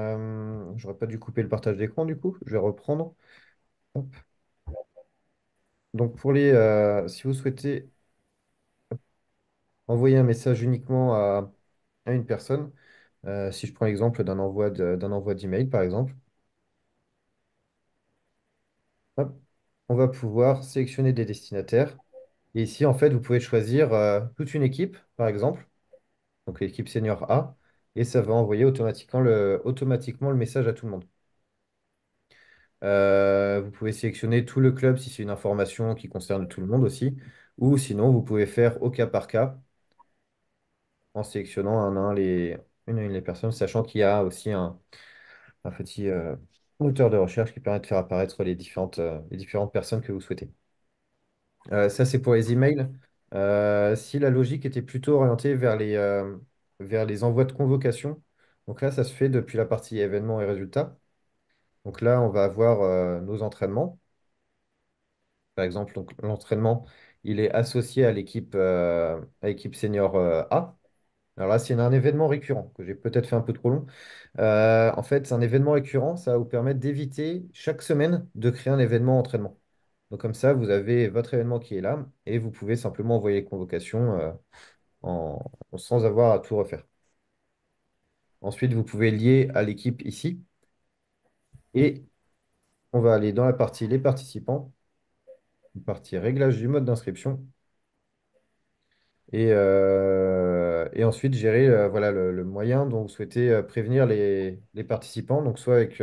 J'aurais pas dû couper le partage d'écran, du coup. Je vais reprendre. Hop. Donc, si vous souhaitez envoyer un message uniquement à une personne, si je prends l'exemple d'un envoi d'email, par exemple, hop, on va pouvoir sélectionner des destinataires. Et ici, en fait, vous pouvez choisir toute une équipe, par exemple, donc l'équipe senior A, et ça va envoyer automatiquement le message à tout le monde. Vous pouvez sélectionner tout le club si c'est une information qui concerne tout le monde aussi, ou sinon, vous pouvez faire au cas par cas en sélectionnant une à une les personnes, sachant qu'il y a aussi un petit moteur de recherche qui permet de faire apparaître les différentes personnes que vous souhaitez. Ça, c'est pour les emails. Si la logique était plutôt orientée vers les envois de convocation, donc là, ça se fait depuis la partie événements et résultats. Donc là, on va avoir nos entraînements. Par exemple, donc, l'entraînement, il est associé à l'équipe senior A. Alors là, c'est un événement récurrent que j'ai peut-être fait un peu trop long. En fait, c'est un événement récurrent, ça va vous permettre d'éviter chaque semaine de créer un événement entraînement. Donc comme ça, vous avez votre événement qui est là et vous pouvez simplement envoyer les convocations en- sans avoir à tout refaire. Ensuite, vous pouvez lier à l'équipe ici et on va aller dans la partie les participants, la partie réglage du mode d'inscription et ensuite gérer voilà, le moyen dont vous souhaitez prévenir les participants. Donc soit avec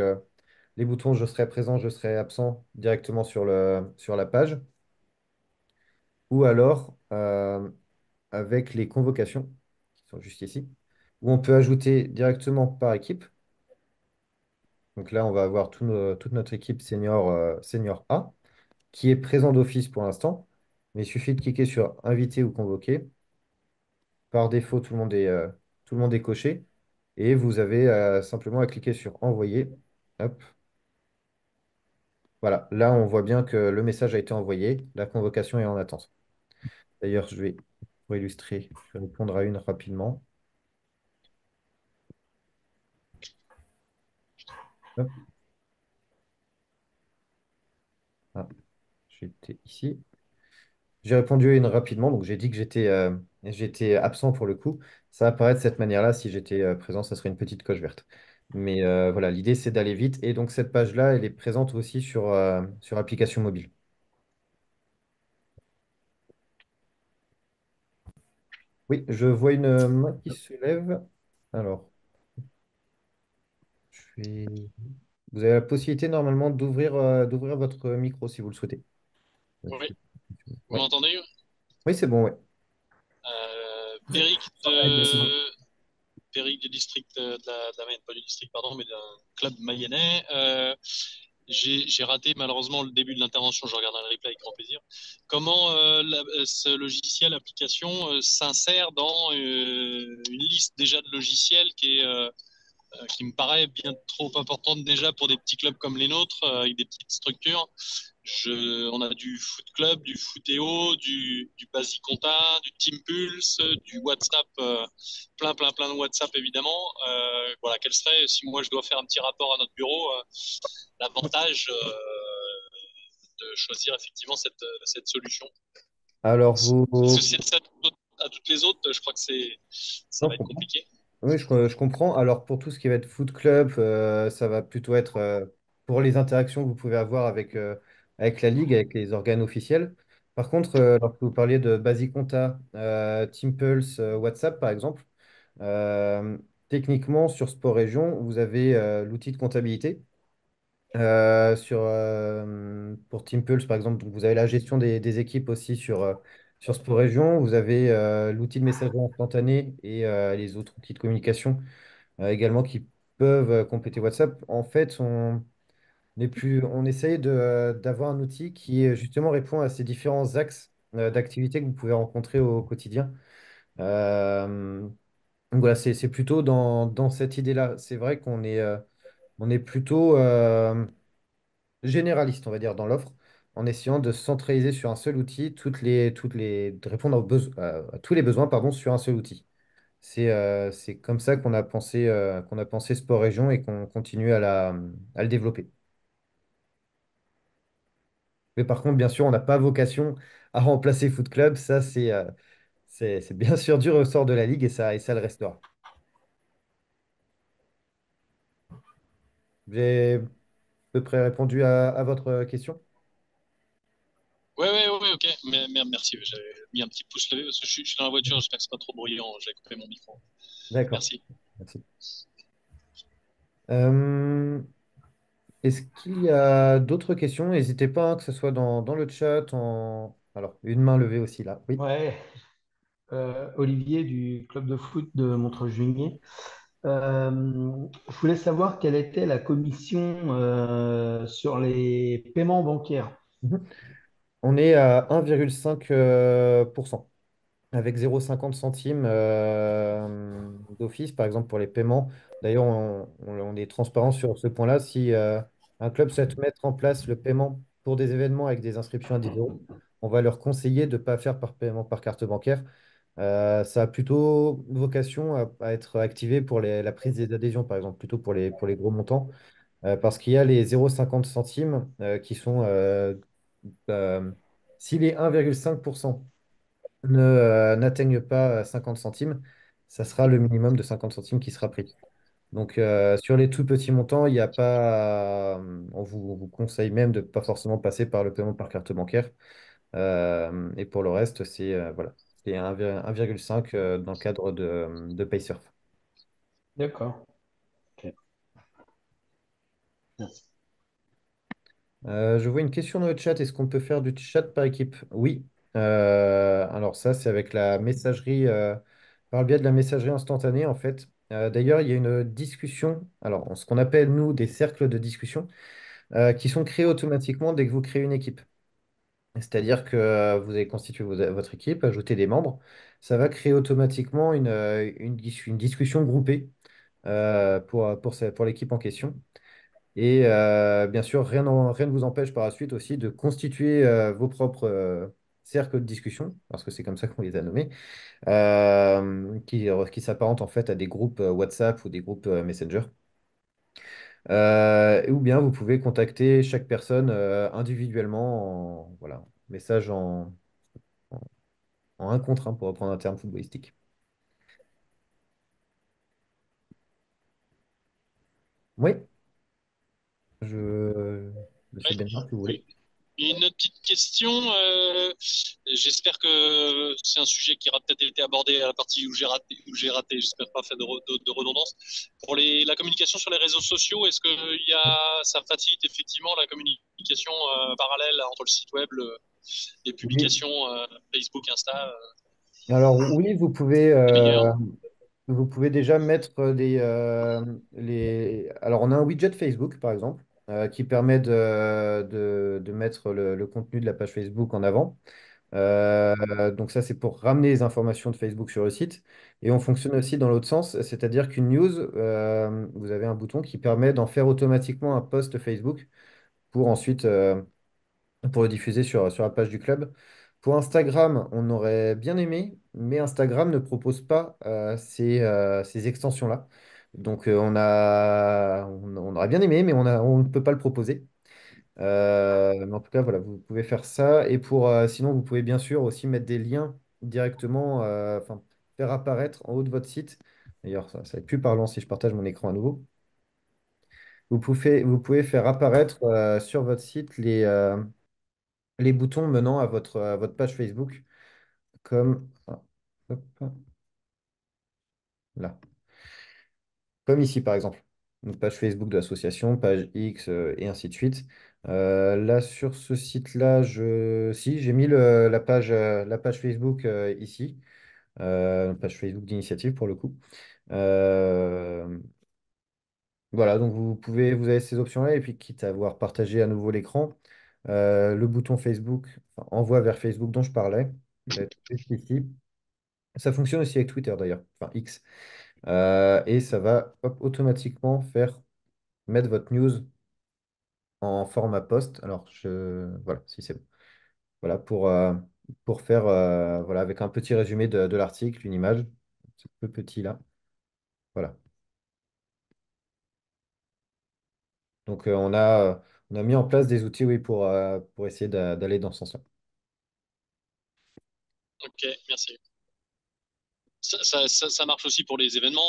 les boutons je serai présent, je serai absent directement sur la page ou alors avec les convocations qui sont juste ici où on peut ajouter directement par équipe. Donc là, on va avoir toute notre équipe senior A qui est présent d'office pour l'instant. Mais il suffit de cliquer sur inviter ou convoquer. Par défaut, tout le monde est coché. Et vous avez simplement à cliquer sur envoyer. Hop. Voilà, là, on voit bien que le message a été envoyé. La convocation est en attente. D'ailleurs, pour illustrer, je vais répondre à une rapidement. Hop. Ah, j'étais ici. J'ai répondu à une rapidement, donc j'ai dit que j'étais et j'étais absent pour le coup, ça apparaît de cette manière-là. Si j'étais présent, ça serait une petite coche verte. Mais voilà, l'idée, c'est d'aller vite. Et donc, cette page-là, elle est présente aussi sur application mobile. Oui, je vois une main qui se lève. Alors, je vais... vous avez la possibilité normalement d'ouvrir votre micro si vous le souhaitez. Oui, vous Ouais. m'entendez? Oui, c'est bon, ouais. Péric Ouais, c'est bon. Péric du district de la Mayenne, pas du district, pardon, mais d'un club mayennais. J'ai raté malheureusement le début de l'intervention, je regarde un replay avec grand plaisir. Comment ce logiciel, application, s'insère dans une liste déjà de logiciels qui me paraît bien trop importante déjà pour des petits clubs comme les nôtres, avec des petites structures. On a du Foot Club, du Footéo, du Basiconta, du Team Pulse, du WhatsApp, plein de WhatsApp évidemment. Voilà, quel serait, si moi je dois faire un petit rapport à notre bureau, l'avantage de choisir effectivement cette solution. Alors, Parce que si ça à toutes les autres, je crois que ça non, va je être comprends. compliqué. Oui, je comprends. Alors, pour tout ce qui va être foot club, ça va plutôt être pour les interactions que vous pouvez avoir avec la ligue, avec les organes officiels. Par contre, lorsque vous parliez de Basiconta, Team Pulse, WhatsApp, par exemple, euh, techniquement, sur Sport Région, vous avez l'outil de comptabilité. Pour Team Pulse, par exemple, donc vous avez la gestion des équipes aussi sur Sport Région. Vous avez l'outil de messagerie instantanée et les autres outils de communication également qui peuvent compléter WhatsApp. En fait, on essaye d'avoir un outil qui justement répond à ces différents axes d'activité que vous pouvez rencontrer au quotidien. Euh, donc voilà, c'est plutôt dans cette idée-là. C'est vrai on est plutôt généraliste, on va dire, dans l'offre, en essayant de centraliser sur un seul outil de répondre à tous les besoins, pardon, sur un seul outil. C'est comme ça qu'on a pensé Sport Région et qu'on continue à le développer. Mais par contre, bien sûr, on n'a pas vocation à remplacer Foot Club. Ça, c'est bien sûr du ressort de la Ligue et ça le restera. J'ai à peu près répondu à votre question. Ouais, ok. Merci. J'avais mis un petit pouce levé parce que je suis dans la voiture. J'espère que c'est pas trop bruyant. J'ai coupé mon micro. D'accord. Merci. Merci. Euh, Est-ce qu'il y a d'autres questions? N'hésitez pas, hein, que ce soit dans le chat. Alors, une main levée aussi là. Oui. Ouais, Olivier du club de foot de Montreux-Juigné. Je voulais savoir quelle était la commission sur les paiements bancaires. Mhm. On est à 1,5 pour cent, avec 0,50 centimes d'office, par exemple, pour les paiements. D'ailleurs, on est transparent sur ce point-là. Si un club souhaite mettre en place le paiement pour des événements avec des inscriptions à 10 euros, on va leur conseiller de ne pas faire par paiement par carte bancaire. Ça a plutôt vocation à être activé pour la prise des adhésions, par exemple, plutôt pour les gros montants, parce qu'il y a les 0,50 centimes qui sont, euh, si les 1,5% n'atteignent pas 50 centimes, ça sera le minimum de 50 centimes qui sera pris. Donc, sur les tout petits montants, il n'y a pas, on vous conseille même de ne pas forcément passer par le paiement par carte bancaire. Et pour le reste, voilà, c'est 1,5 dans le cadre de Paysurf. D'accord. Ok. Merci. Je vois une question dans le chat. Est-ce qu'on peut faire du chat par équipe? Oui. Alors ça, c'est avec la messagerie, par le biais de la messagerie instantanée, en fait. D'ailleurs, il y a une discussion, alors ce qu'on appelle, nous, des cercles de discussion, qui sont créés automatiquement dès que vous créez une équipe. C'est-à-dire que vous avez constitué votre équipe, ajouté des membres. Ça va créer automatiquement une discussion groupée pour l'équipe en question. Et bien sûr, rien ne vous empêche par la suite aussi de constituer vos propres cercles de discussion, parce que c'est comme ça qu'on les a nommés, qui s'apparentent en fait à des groupes WhatsApp ou des groupes Messenger. Ou bien vous pouvez contacter chaque personne individuellement, voilà, message en un contre un, pour reprendre un terme footballistique. Oui, Monsieur Ouais. Benhart, si vous voulez. Une petite question. J'espère que c'est un sujet qui aura peut-être été abordé à la partie où j'ai raté. J'espère pas faire de redondance. Pour la communication sur les réseaux sociaux, est-ce que ça facilite effectivement la communication parallèle entre le site web, les Oui. publications Facebook, Insta, Alors oui, c'est meilleur? vous pouvez déjà mettre Alors on a un widget Facebook, par exemple, qui permet de mettre le contenu de la page Facebook en avant. Donc ça, c'est pour ramener les informations de Facebook sur le site. Et on fonctionne aussi dans l'autre sens, c'est-à-dire qu'une news, vous avez un bouton qui permet d'en faire automatiquement un post Facebook pour ensuite pour le diffuser sur la page du club. Pour Instagram, on aurait bien aimé, mais Instagram ne propose pas ces extensions-là. Donc on aurait bien aimé, mais on ne peut pas le proposer. Mais en tout cas, voilà, vous pouvez faire ça. Et sinon, vous pouvez bien sûr aussi mettre des liens directement, enfin, faire apparaître en haut de votre site. D'ailleurs, ça va être plus parlant si je partage mon écran à nouveau. Vous pouvez faire apparaître sur votre site les boutons menant à votre page Facebook, comme, hop, là, comme ici par exemple. Une page Facebook de l'association, page X, et ainsi de suite. Là, sur ce site-là, si, j'ai mis la page Facebook ici, page Facebook d'initiative pour le coup. Euh, voilà, donc vous avez ces options-là, et puis quitte à avoir partagé à nouveau l'écran, le bouton Facebook, enfin, envoi vers Facebook dont je parlais, va être juste ici. Ça fonctionne aussi avec Twitter d'ailleurs, enfin X. Et ça va hop, automatiquement mettre votre news en format post. Alors, voilà, si c'est bon. Voilà, pour faire, voilà, avec un petit résumé de l'article, une image, ce peu petit là. Voilà. Donc, on a mis en place des outils, oui, pour essayer d'aller dans ce sens-là. Ok, merci. Ça marche aussi pour les événements,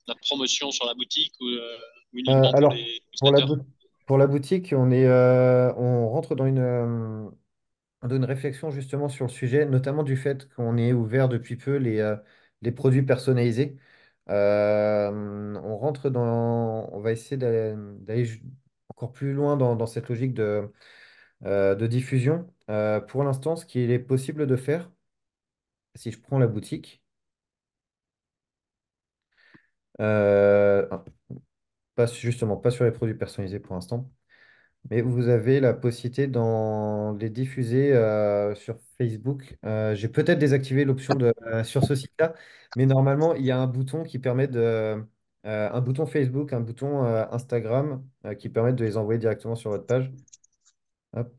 la promotion sur la boutique ou uniquement pour Alors, les pour la, newsletters? pour la boutique, on rentre dans une réflexion justement sur le sujet, notamment du fait qu'on ait ouvert depuis peu les produits personnalisés. On va essayer d'aller encore plus loin dans cette logique de diffusion. Pour l'instant, ce qu'il est possible de faire, si je prends la boutique, ah, justement pas sur les produits personnalisés pour l'instant. Mais vous avez la possibilité d'en les diffuser sur Facebook. J'ai peut-être désactivé l'option sur ce site-là, mais normalement, il y a un bouton qui permet un bouton Facebook, un bouton Instagram qui permettent de les envoyer directement sur votre page. Hop,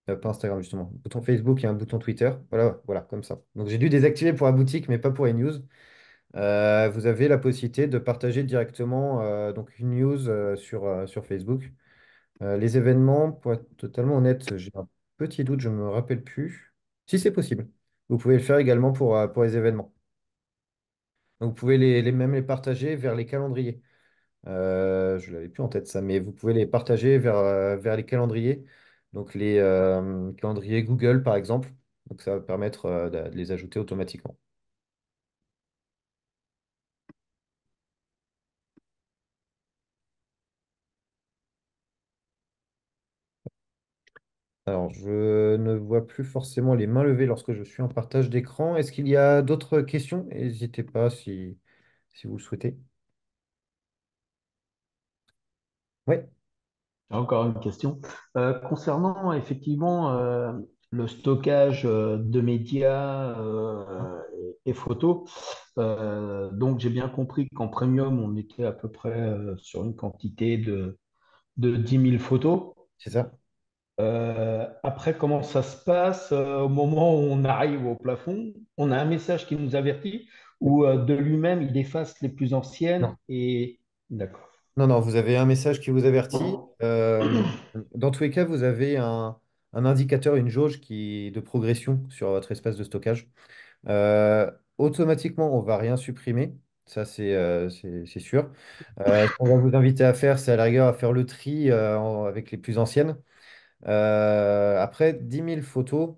pas Instagram justement. Bouton Facebook et un bouton Twitter. Voilà, voilà, comme ça. Donc j'ai dû désactiver pour la boutique, mais pas pour les news. Vous avez la possibilité de partager directement donc une news sur Facebook. Les événements, pour être totalement honnête, j'ai un petit doute, je ne me rappelle plus. Si c'est possible. Vous pouvez le faire également pour les événements. Donc vous pouvez même les partager vers les calendriers. Je ne l'avais plus en tête ça, mais vous pouvez les partager vers les calendriers. Donc les calendriers Google par exemple. Donc ça va permettre de les ajouter automatiquement. Alors, je ne vois plus forcément les mains levées lorsque je suis en partage d'écran. Est-ce qu'il y a d'autres questions? N'hésitez pas si vous le souhaitez. Oui, J'ai encore une question. Concernant effectivement le stockage de médias et photos, donc j'ai bien compris qu'en premium, on était à peu près sur une quantité de 10 000 photos. c'est ça. Après, comment ça se passe au moment où on arrive au plafond? On a un message qui nous avertit ou de lui-même, il efface les plus anciennes Non. et... D'accord. Non, non, vous avez un message qui vous avertit. Dans tous les cas, vous avez un indicateur, une jauge de progression sur votre espace de stockage. Automatiquement, on ne va rien supprimer. Ça, c'est sûr. Ce qu'on va vous inviter à faire, c'est à la rigueur à faire le tri avec les plus anciennes. Après 10 000 photos,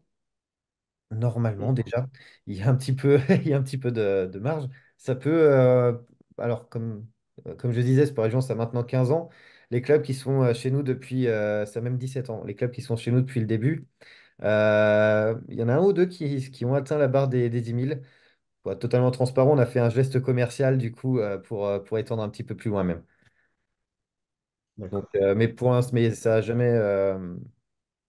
normalement déjà, il y a un petit peu, il y a un petit peu de marge. Ça peut, alors comme je disais, Sport Région, ça a maintenant 15 ans. Les clubs qui sont chez nous depuis, ça a même 17 ans. Les clubs qui sont chez nous depuis le début, il y en a un ou deux qui ont atteint la barre des 10 000. Pour être totalement transparent, on a fait un geste commercial du coup pour étendre un petit peu plus loin même. Donc, D'accord. mais pour l'instant, mais ça a jamais,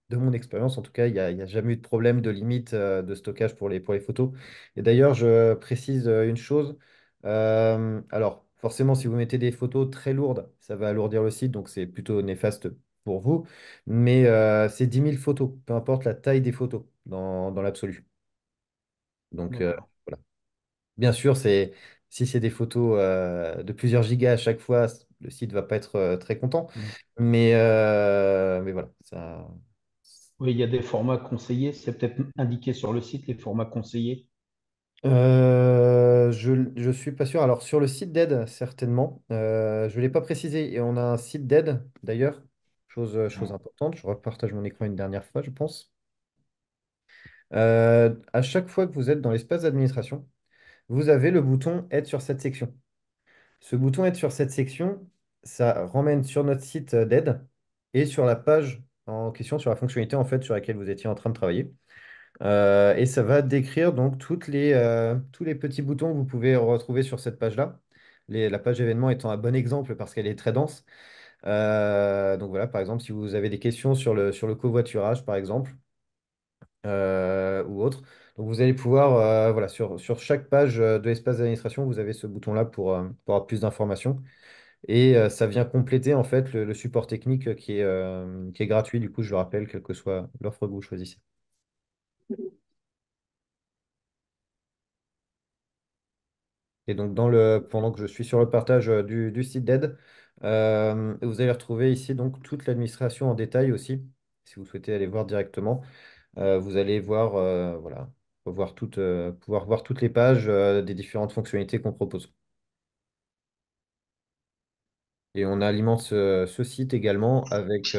de mon expérience en tout cas, il y a jamais eu de problème de limite de stockage pour les photos. Et d'ailleurs, je précise une chose. Alors, forcément, si vous mettez des photos très lourdes, ça va alourdir le site, donc c'est plutôt néfaste pour vous. Mais c'est 10 000 photos, peu importe la taille des photos dans l'absolu. Donc, D'accord. voilà. Bien sûr, si c'est des photos de plusieurs gigas à chaque fois, le site va pas être très content. Mm. Mais voilà, ça. Oui, il y a des formats conseillés. C'est peut-être indiqué sur le site, les formats conseillés. Je suis pas sûr. Alors, sur le site d'aide, certainement. Je ne l'ai pas précisé. Et on a un site d'aide, d'ailleurs. Chose importante. Je repartage mon écran une dernière fois, je pense. À chaque fois que vous êtes dans l'espace d'administration, vous avez le bouton Aide sur cette section. Ce bouton Aide sur cette section, ça ramène sur notre site d'aide et sur la page en question, sur la fonctionnalité en fait sur laquelle vous étiez en train de travailler. Et ça va décrire donc tous les petits boutons que vous pouvez retrouver sur cette page-là. La page événement étant un bon exemple parce qu'elle est très dense. Donc voilà, par exemple, si vous avez des questions sur le covoiturage, par exemple, ou autre, donc vous allez pouvoir, voilà, sur chaque page de l'espace d'administration, vous avez ce bouton-là pour avoir plus d'informations. Et ça vient compléter en fait le support technique qui est gratuit, du coup, je le rappelle, quelle que soit l'offre que vous choisissez. Et donc, pendant que je suis sur le partage du site d'aide, vous allez retrouver ici donc toute l'administration en détail aussi. Si vous souhaitez aller voir directement, vous allez voir, voilà, pouvoir voir toutes les pages des différentes fonctionnalités qu'on propose. Et on alimente ce site également avec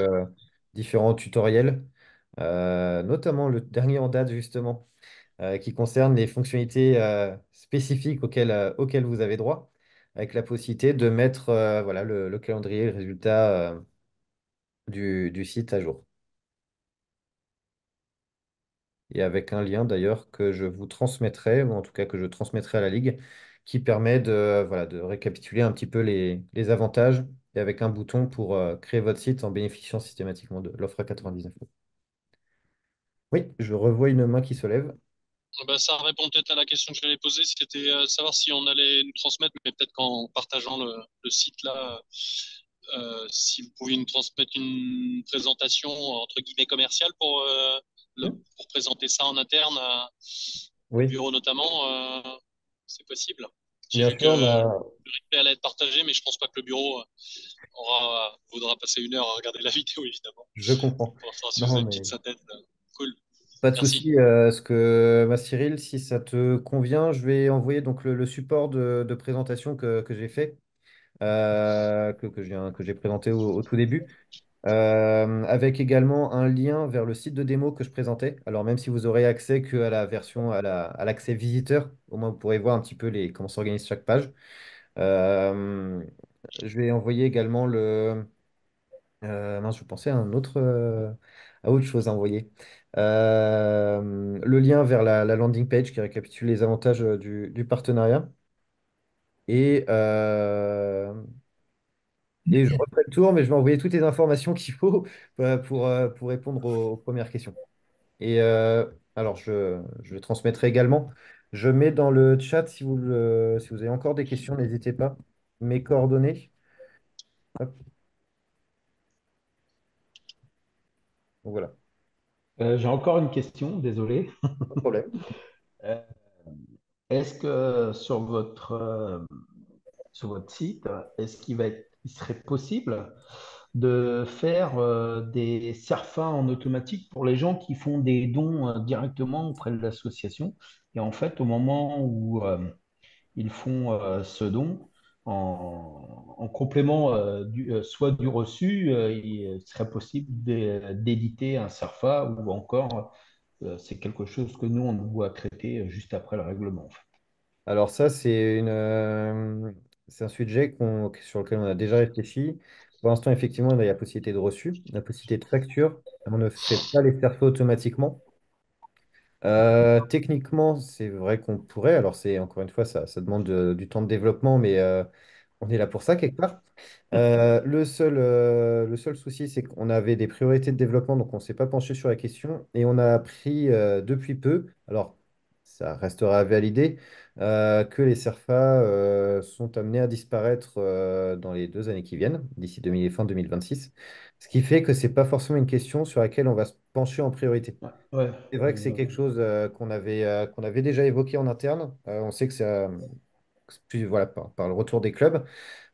différents tutoriels, notamment le dernier en date justement qui concerne les fonctionnalités spécifiques auxquelles vous avez droit, avec la possibilité de mettre voilà, le calendrier, le résultat du site à jour. Et avec un lien d'ailleurs que je vous transmettrai, ou en tout cas que je transmettrai à la Ligue, qui permet voilà, de récapituler un petit peu les avantages et avec un bouton pour créer votre site en bénéficiant systématiquement de l'offre à 99 €. Oui, je revois une main qui se lève. Bah, ça répond peut-être à la question que je j'allais poser, c'était savoir si on allait nous transmettre, mais peut-être qu'en partageant le site là, si vous pouviez nous transmettre une présentation entre guillemets commerciale Hmm. pour présenter ça en interne au Oui, bureau notamment, c'est possible. J'ai bien vu que sûr. le Bah, replay allait être partagé, mais je pense pas que le bureau voudra passer une heure à regarder la vidéo évidemment. je comprends. Pour savoir si vous Non, avez une mais petite synthèse. Cool, pas de merci. souci. Cyril, si ça te convient, je vais envoyer donc le support de présentation que j'ai fait, que j'ai présenté au tout début, avec également un lien vers le site de démo que je présentais. Alors même si vous aurez accès qu'à la version, à l'accès visiteur, au moins vous pourrez voir un petit peu comment s'organise chaque page. Euh, je vais envoyer également mince, je pensais à autre chose à envoyer. Le lien vers la landing page qui récapitule les avantages du partenariat. Et, euh, et je refais le tour, mais je vais envoyer toutes les informations qu'il faut pour répondre aux premières questions. Et alors, je le transmettrai également. Je mets dans le chat, si vous avez encore des questions, n'hésitez pas. Mes coordonnées. Hop, donc voilà, J'ai encore une question, désolé. pas de problème. Euh, Est-ce que sur votre site, il serait possible de faire des CERFA en automatique pour les gens qui font des dons directement auprès de l'association. Et en fait, au moment où ils font ce don, en complément soit du reçu, il serait possible d'éditer un CERFA ou encore c'est quelque chose que nous, on doit traiter juste après le règlement, en fait. Alors ça, c'est un sujet sur lequel on a déjà réfléchi. Pour l'instant, effectivement, il y a la possibilité de reçu, la possibilité de facture. On ne fait pas les certificats automatiquement. Techniquement, c'est vrai qu'on pourrait. Alors, c'est encore une fois, ça demande du temps de développement, mais on est là pour ça quelque part. Le seul souci, c'est qu'on avait des priorités de développement, donc on ne s'est pas penché sur la question et on a appris depuis peu, alors ça restera à valider, que les CERFA sont amenés à disparaître dans les 2 années qui viennent, d'ici fin 2026. Ce qui fait que ce n'est pas forcément une question sur laquelle on va se pencher en priorité. Ouais, ouais. C'est vrai que c'est quelque chose qu'on avait déjà évoqué en interne. On sait que puis voilà, par le retour des clubs.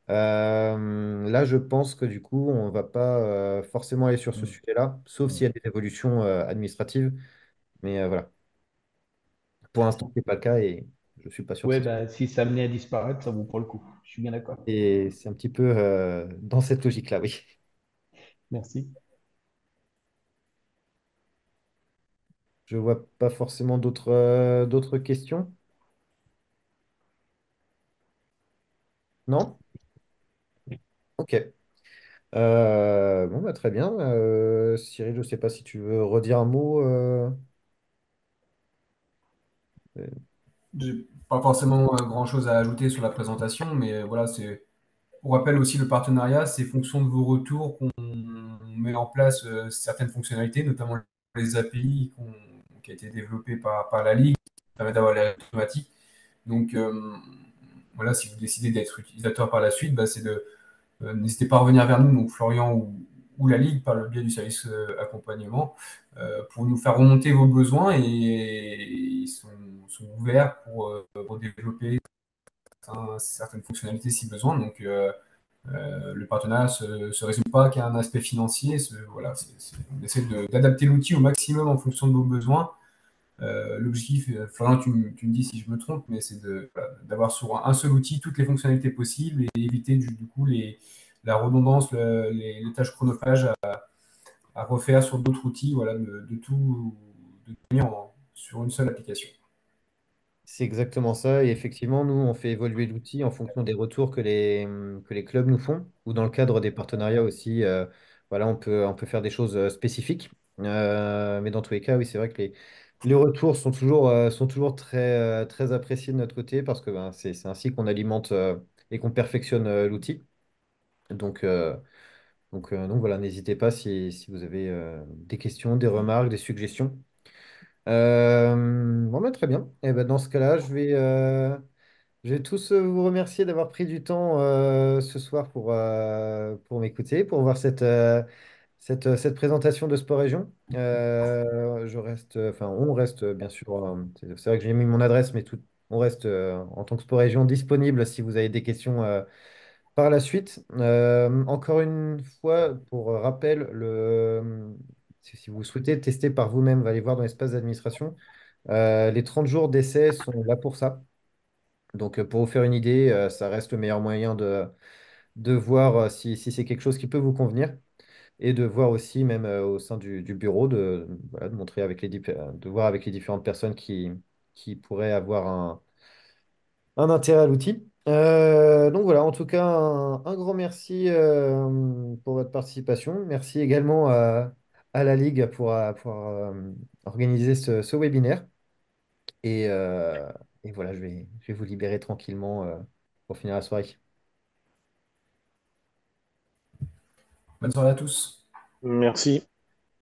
Là, je pense que du coup, on va pas forcément aller sur ce Mm. sujet-là, sauf s'il y a des évolutions administratives. Mais voilà, pour l'instant, ce n'est pas le cas et je ne suis pas sûr que Ouais, ce soit. bah, si ça venait à disparaître, ça vaut pour le coup. Je suis bien d'accord. Et c'est un petit peu dans cette logique-là, oui. Merci. Je vois pas forcément d'autres questions. Non? Ok. Bon, bah, très bien. Cyril, je ne sais pas si tu veux redire un mot. Euh, J'ai pas forcément grand-chose à ajouter sur la présentation, mais voilà, c'est pour rappel aussi le partenariat, c'est fonction de vos retours qu'on met en place certaines fonctionnalités, notamment les API qui a été développées par la Ligue, qui permet d'avoir les automatiques. Donc voilà, si vous décidez d'être utilisateur par la suite, bah, n'hésitez pas à revenir vers nous, donc Florian ou la Ligue, par le biais du service accompagnement, pour nous faire remonter vos besoins et ils sont ouverts pour développer certaines fonctionnalités si besoin. Donc le partenariat ne se résume pas qu'à un aspect financier. Voilà, on essaie d'adapter l'outil au maximum en fonction de vos besoins. L'objectif, Florian, tu me dis si je me trompe, mais c'est voilà, d'avoir sur un seul outil toutes les fonctionnalités possibles et éviter du coup la redondance, les tâches chronophages à refaire sur d'autres outils, voilà, de tout de tenir sur une seule application. C'est exactement ça. Et effectivement, nous, on fait évoluer l'outil en fonction des retours que les clubs nous font, ou dans le cadre des partenariats aussi. Voilà, on peut faire des choses spécifiques. Mais dans tous les cas, oui, c'est vrai que les retours sont toujours très, très appréciés de notre côté parce que ben, c'est ainsi qu'on alimente et qu'on perfectionne l'outil. Donc, voilà, n'hésitez pas si vous avez des questions, des remarques, des suggestions. Bon, bah, très bien. Et ben, dans ce cas-là, je vais tous vous remercier d'avoir pris du temps ce soir pour m'écouter, pour voir cette présentation de Sport Région. On reste bien sûr, c'est vrai que j'ai mis mon adresse, mais on reste en tant que Sport Région disponible si vous avez des questions par la suite. Encore une fois, pour rappel, si vous souhaitez tester par vous-même, allez voir dans l'espace d'administration. Les 30 jours d'essai sont là pour ça. Donc, pour vous faire une idée, ça reste le meilleur moyen de voir si c'est quelque chose qui peut vous convenir et de voir aussi, même au sein du bureau, voilà, de montrer de voir avec les différentes personnes qui pourraient avoir un intérêt à l'outil. Donc voilà, en tout cas, un grand merci pour votre participation. Merci également à la Ligue pour organiser ce webinaire. Et voilà, je vais vous libérer tranquillement pour finir la soirée. Bonne soirée à tous. Merci.